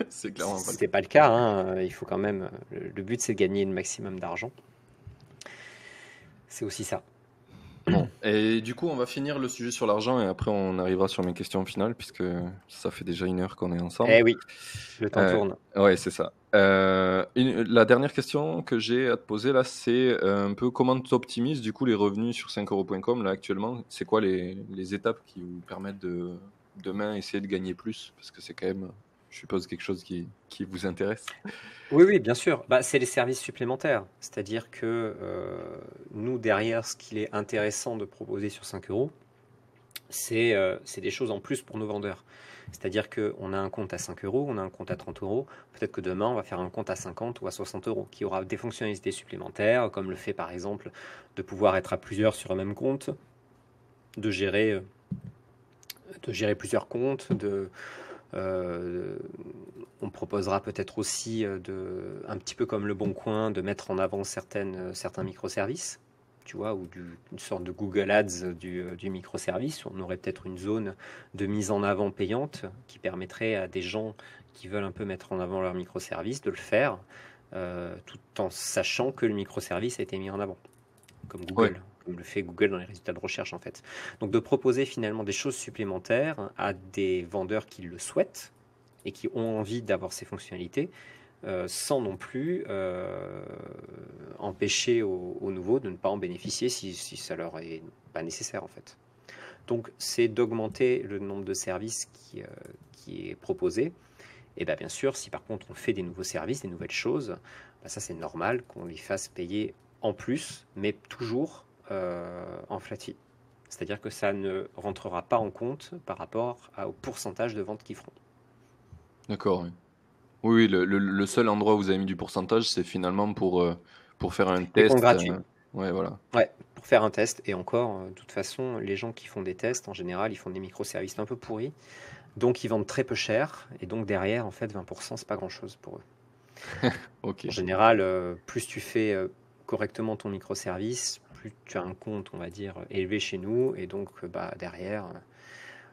C'est clairement pas le cas. c'est pas le cas, hein. Il faut quand même. Le but, c'est de gagner le maximum d'argent. C'est aussi ça. Bon, et du coup, on va finir le sujet sur l'argent et après on arrivera sur mes questions finales puisque ça fait déjà 1 heure qu'on est ensemble. Eh oui, le temps tourne. Ouais, c'est ça. La dernière question que j'ai à te poser là, c'est un peu comment tu optimises du coup les revenus sur 5euros.com là actuellement. C'est quoi les étapes qui vous permettent de demain essayer de gagner plus? Parce que c'est quand même, je suppose, quelque chose qui vous intéresse. Oui, oui, bien sûr. Bah, c'est les services supplémentaires. C'est-à-dire que nous, derrière, ce qu'il est intéressant de proposer sur 5 euros, c'est des choses en plus pour nos vendeurs. C'est-à-dire qu'on a un compte à 5 euros, on a un compte à 30 euros. Peut-être que demain, on va faire un compte à 50 ou à 60 euros qui aura des fonctionnalités supplémentaires, comme le fait par exemple de pouvoir être à plusieurs sur un même compte, de gérer plusieurs comptes, euh, on proposera peut-être aussi, un petit peu comme le Bon Coin, de mettre en avant certains microservices, tu vois, ou une sorte de Google Ads du microservice. On aurait peut-être une zone de mise en avant payante qui permettrait à des gens qui veulent un peu mettre en avant leur microservice de le faire, tout en sachant que le microservice a été mis en avant, comme Ouais. Google. comme le fait Google dans les résultats de recherche en fait. Donc de proposer finalement des choses supplémentaires à des vendeurs qui le souhaitent et qui ont envie d'avoir ces fonctionnalités, sans non plus empêcher aux nouveaux de ne pas en bénéficier si ça leur est pas nécessaire en fait. Donc c'est d'augmenter le nombre de services qui est proposé. Et bien sûr, si par contre on fait des nouveaux services, des nouvelles choses, ça c'est normal qu'on lui fasse payer en plus, mais toujours en flat fee. C'est-à-dire que ça ne rentrera pas en compte par rapport au pourcentage de ventes qu'ils feront. D'accord, oui. Oui, le seul endroit où vous avez mis du pourcentage, c'est finalement pour faire un Les test. comptes gratuits. Ouais, voilà. Ouais, pour faire un test. Et encore, de toute façon, les gens qui font des tests, en général, ils font des microservices un peu pourris. Donc, ils vendent très peu cher. Et donc, derrière, en fait, 20%, c'est pas grand-chose pour eux. Ok. En général, plus tu fais correctement ton microservice, plus tu as un compte, on va dire, élevé chez nous. Et donc, derrière,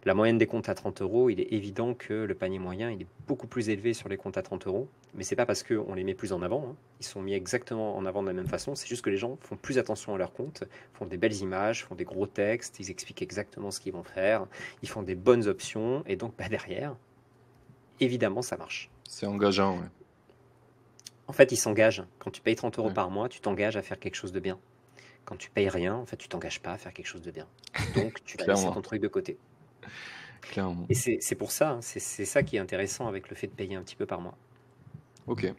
la moyenne des comptes à 30 euros, il est évident que le panier moyen, il est beaucoup plus élevé sur les comptes à 30 euros. Mais c'est pas parce qu'on les met plus en avant, hein. Ils sont mis exactement en avant de la même façon. C'est juste que les gens font plus attention à leurs comptes, font des belles images, font des gros textes, ils expliquent exactement ce qu'ils vont faire, ils font des bonnes options. Et donc, derrière, évidemment, ça marche. C'est engageant, ouais. En fait, ils s'engagent. Quand tu payes 30 euros Ouais. par mois, tu t'engages à faire quelque chose de bien. Quand tu payes rien, en fait, tu t'engages pas à faire quelque chose de bien. Donc, tu vas laisser Clairement, ton truc de côté. clairement. Et c'est pour ça, hein, c'est ça qui est intéressant avec le fait de payer un petit peu par mois. Ok. Et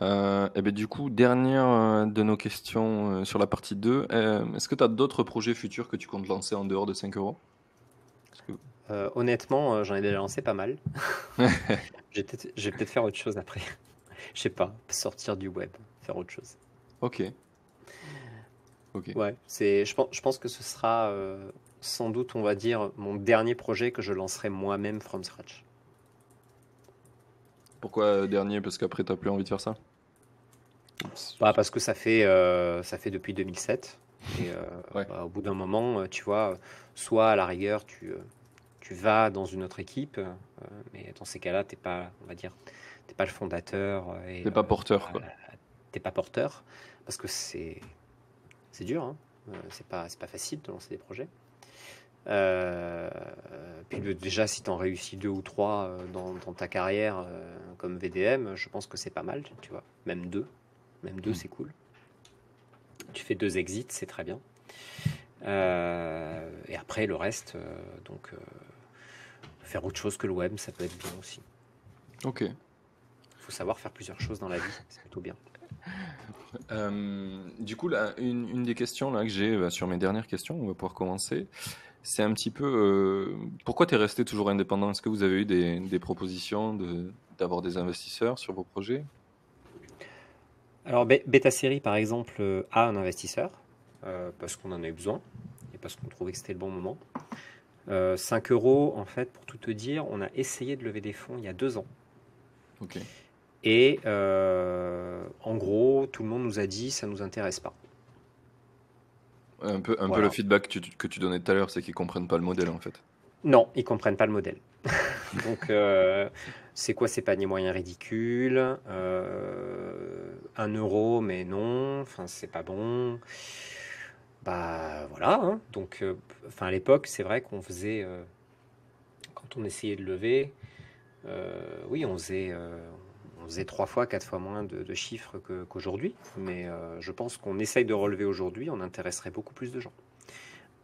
ben, du coup, dernière de nos questions sur la partie 2. Est-ce que tu as d'autres projets futurs que tu comptes lancer en dehors de 5 euros? Parce que- Honnêtement, j'en ai déjà lancé pas mal. Je vais peut-être faire autre chose après. Je sais pas, sortir du web, faire autre chose. Ok, ok. Ouais, je pense que ce sera sans doute, on va dire, mon dernier projet que je lancerai moi-même from scratch. Pourquoi dernier? Parce qu'après, t'as plus envie de faire ça? Oups. Parce que ça fait depuis 2007. Et Ouais. au bout d'un moment, tu vois, soit à la rigueur, tu vas dans une autre équipe, mais dans ces cas-là, t'es pas, on va dire, t'es pas le fondateur et T'es pas porteur, quoi. t'es pas porteur, parce que c'est dur, hein. C'est pas facile de lancer des projets. Euh, Puis déjà, si tu en réussis deux ou trois dans ta carrière comme VDM, je pense que c'est pas mal, tu vois. Même deux, Mm. c'est cool. Tu fais 2 exits, c'est très bien. Et après, le reste, faire autre chose que le web, ça peut être bien aussi. Ok. Il faut savoir faire plusieurs choses dans la vie, c'est plutôt bien. Du coup, là, une des questions là, que j'ai sur mes dernières questions, on va pouvoir commencer, c'est un petit peu pourquoi tu es resté toujours indépendant? Est-ce que vous avez eu des propositions d'avoir des investisseurs sur vos projets? Alors, Beta Série, par exemple, a un investisseur, parce qu'on en a eu besoin, et parce qu'on trouvait que c'était le bon moment. 5 euros, en fait, pour tout te dire, on a essayé de lever des fonds il y a 2 ans. Ok. Et en gros, tout le monde nous a dit, ça nous intéresse pas. Un peu le Voilà. feedback que tu donnais tout à l'heure, c'est qu'ils comprennent pas le modèle en fait. Non, ils comprennent pas le modèle. Donc, c'est quoi ces paniers moyens ridicules? 1 euro, mais non, enfin, c'est pas bon. Bah voilà, hein. Donc, enfin, à l'époque, c'est vrai qu'on faisait, quand on essayait de lever, oui, on faisait 3 fois, 4 fois moins de chiffres qu'aujourd'hui. Mais je pense qu'on essaye de relever aujourd'hui, on intéresserait beaucoup plus de gens.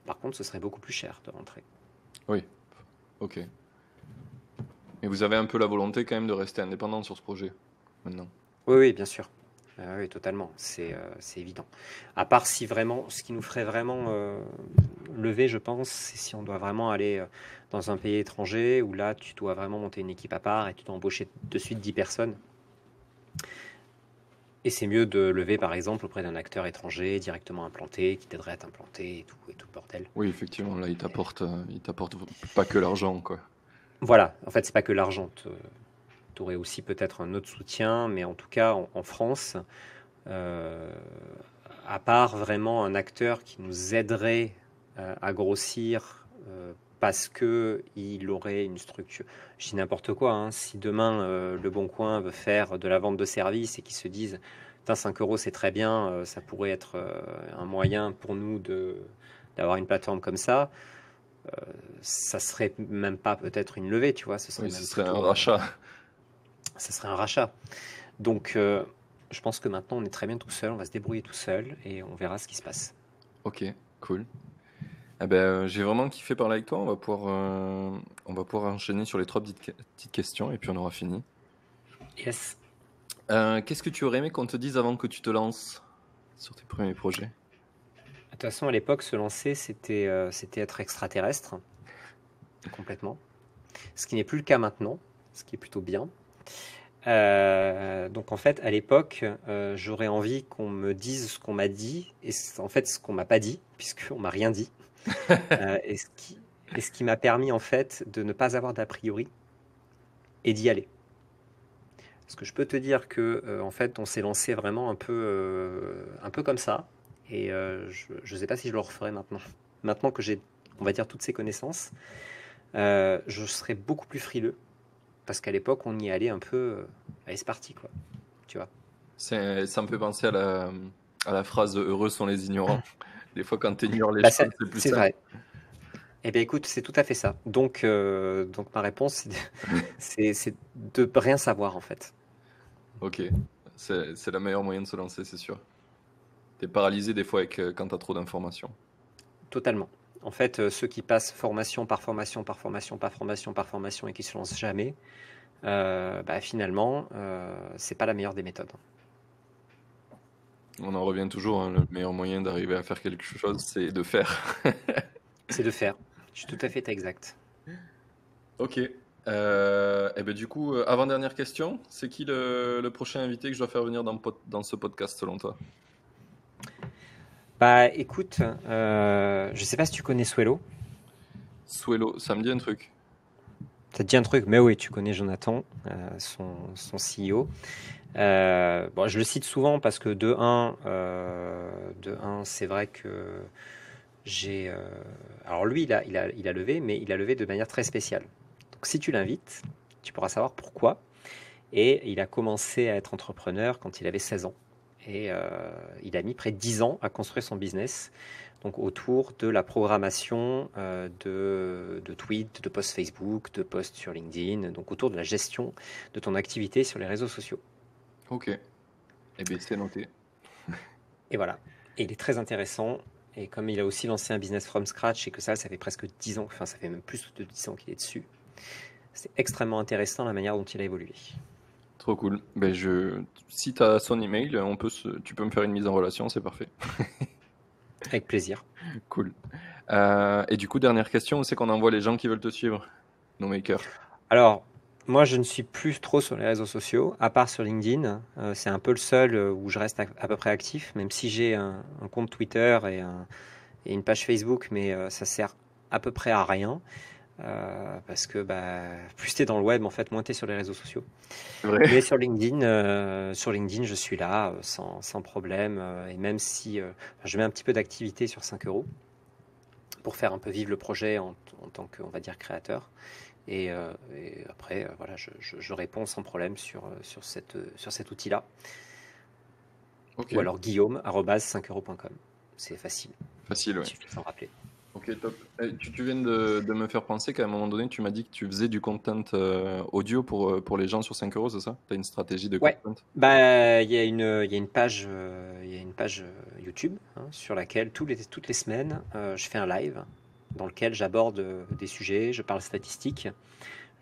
Par contre, ce serait beaucoup plus cher de rentrer. Oui, ok. Et vous avez un peu la volonté quand même de rester indépendant sur ce projet maintenant. Oui, oui, bien sûr. Oui, totalement. C'est évident. À part si vraiment, ce qui nous ferait vraiment lever, je pense, c'est si on doit vraiment aller dans un pays étranger où là, tu dois vraiment monter une équipe à part et tu dois embaucher de suite 10 personnes. Et c'est mieux de lever, par exemple, auprès d'un acteur étranger directement implanté qui t'aiderait à t'implanter et tout le bordel. Oui, effectivement, là, il t'apporte pas que l'argent, quoi. Voilà. En fait, c'est pas que l'argent. Tu aurais aussi peut-être un autre soutien, mais en tout cas, en France, euh, à part vraiment un acteur qui nous aiderait à grossir parce qu'il aurait une structure. Je dis n'importe quoi, hein. Si demain Le Bon Coin veut faire de la vente de services et qu'ils se disent Putain, 5 euros, c'est très bien. Ça pourrait être un moyen pour nous d'avoir une plateforme comme ça. Ça serait même pas peut-être une levée, tu vois. Ce serait Oui, ce même serait un plutôt, rachat. ça serait un rachat. Donc, je pense que maintenant, on est très bien tout seul. On va se débrouiller tout seul et on verra ce qui se passe. Ok, cool. Eh ben, j'ai vraiment kiffé parler avec toi. On va pouvoir enchaîner sur les trois petites questions et puis on aura fini. Yes. Qu'est-ce que tu aurais aimé qu'on te dise avant que tu te lances sur tes premiers projets? De toute façon, à l'époque, se lancer, c'était être extraterrestre, complètement. Ce qui n'est plus le cas maintenant, ce qui est plutôt bien. Donc en fait, à l'époque, j'aurais envie qu'on me dise ce qu'on m'a dit, et en fait ce qu'on m'a pas dit, puisqu'on m'a rien dit, euh, et ce qui, et ce qui m'a permis en fait de ne pas avoir d'a priori et d'y aller. Parce que je peux te dire que en fait, on s'est lancé vraiment un peu comme ça, et je ne sais pas si je le referai maintenant. Maintenant que j'ai, on va dire, toutes ces connaissances, je serais beaucoup plus frileux, parce qu'à l'époque, on y allait un peu, allez, c'est parti quoi, tu vois. Ça me fait penser à la phrase heureux sont les ignorants. Des fois, quand tu ignores les Bah, choses, c'est plus c'est simple. vrai. Eh bien, écoute, c'est tout à fait ça. Donc ma réponse, c'est de rien savoir, en fait. Ok, c'est la meilleure moyen de se lancer, c'est sûr. T'es paralysé des fois quand t'as trop d'informations. Totalement. En fait, ceux qui passent formation par formation, par formation, par formation, par formation et qui se lancent jamais, bah, finalement, c'est pas la meilleure des méthodes. On en revient toujours, hein, le meilleur moyen d'arriver à faire quelque chose, c'est de faire. C'est de faire. Je suis tout à fait exact. Ok. Et ben du coup, avant-dernière question, c'est qui le prochain invité que je dois faire venir dans ce podcast selon toi? Bah, écoute, je sais pas si tu connais Swello. Suelo, ça me dit un truc. Ça te dit un truc, mais oui, tu connais Jonathan, son CEO. Bon, je le cite souvent parce que de un, c'est vrai que j'ai. Alors lui, il a levé, mais il a levé de manière très spéciale. Donc si tu l'invites, tu pourras savoir pourquoi. Et il a commencé à être entrepreneur quand il avait 16 ans. Et il a mis près de 10 ans à construire son business, donc autour de la programmation de tweets, de posts Facebook, de posts sur LinkedIn, donc autour de la gestion de ton activité sur les réseaux sociaux. Ok. Eh bien, c'est noté. Et voilà. Et il est très intéressant. Et comme il a aussi lancé un business from scratch et que ça fait presque 10 ans, enfin ça fait même plus de 10 ans qu'il est dessus, c'est extrêmement intéressant la manière dont il a évolué. Trop cool. Si tu as son email, tu peux me faire une mise en relation, c'est parfait. Avec plaisir. Cool. Et du coup, dernière question, où c'est qu'on envoie les gens qui veulent te suivre? No Maker. Alors, moi je ne suis plus trop sur les réseaux sociaux, à part sur LinkedIn. C'est un peu le seul où je reste à peu près actif, même si j'ai un compte Twitter et une page Facebook, mais ça sert à peu près à rien. Parce que bah, plus tu es dans le web, en fait, moins tu es sur les réseaux sociaux. C'est vrai? Mais sur LinkedIn, je suis là sans problème. Et même si je mets un petit peu d'activité sur 5 euros pour faire un peu vivre le projet en tant que, on va dire, créateur. Et après, voilà, je réponds sans problème sur cet outil-là. Ok. Ou alors guillaume@5euros.com. C'est facile, Facile, il ouais. suffit de s'en rappeler. Ok, top. Tu viens de me faire penser qu'à un moment donné, tu m'as dit que tu faisais du content audio pour les gens sur 5 euros, c'est ça? Tu as une stratégie de Ouais, content? bah il y a une page, YouTube hein, sur laquelle toutes les semaines, je fais un live dans lequel j'aborde des sujets, je parle statistiques,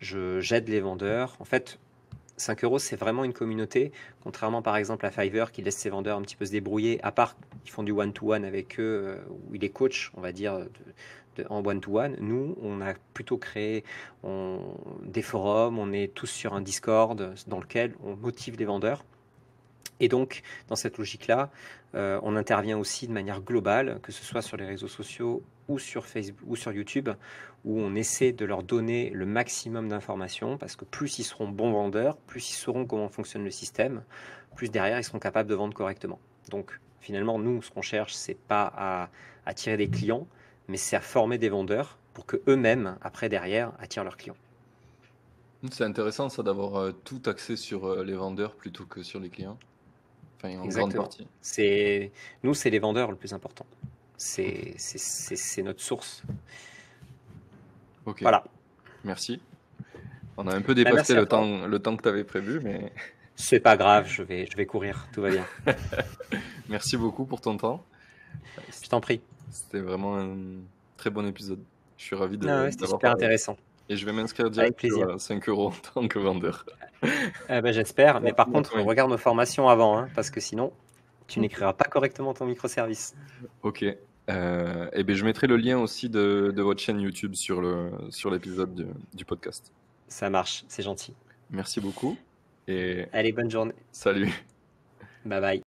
j'aide les vendeurs. En fait, 5 euros, c'est vraiment une communauté, contrairement par exemple à Fiverr qui laisse ses vendeurs un petit peu se débrouiller, à part qu'ils font du one-to-one avec eux, où il est coach, on va dire, en one-to-one. Nous, on a plutôt créé des forums, on est tous sur un Discord dans lequel on motive les vendeurs. Et donc, dans cette logique-là, on intervient aussi de manière globale, que ce soit sur les réseaux sociaux ou sur Facebook ou sur YouTube, où on essaie de leur donner le maximum d'informations, parce que plus ils seront bons vendeurs, plus ils sauront comment fonctionne le système, plus derrière ils seront capables de vendre correctement. Donc, finalement, nous, ce qu'on cherche, c'est pas à attirer des clients, mais c'est à former des vendeurs pour que eux-mêmes, après derrière, attirent leurs clients. C'est intéressant ça d'avoir tout axé sur les vendeurs plutôt que sur les clients. Enfin, en grande Exactement. partie. Nous, c'est les vendeurs le plus important. C'est notre source. Ok, Voilà. merci. On a un peu Bah, dépassé merci à toi. le temps que tu avais prévu, mais C'est pas grave, je vais courir, tout va bien. merci beaucoup pour ton temps. Je t'en prie. C'était vraiment un très bon épisode. Je suis ravi Ah ouais, c'était d'avoir super parlé. intéressant. Et je vais m'inscrire Avec direct sur plaisir. 5 euros en tant que vendeur. J'espère. Mais par Merci à contre, toi. regarde nos formations avant, hein, parce que sinon, tu Ok. n'écriras pas correctement ton microservice. Ok. Et ben, je mettrai le lien aussi de votre chaîne YouTube sur l'épisode du podcast. Ça marche, c'est gentil. Merci beaucoup et Allez, bonne journée. salut. Bye bye.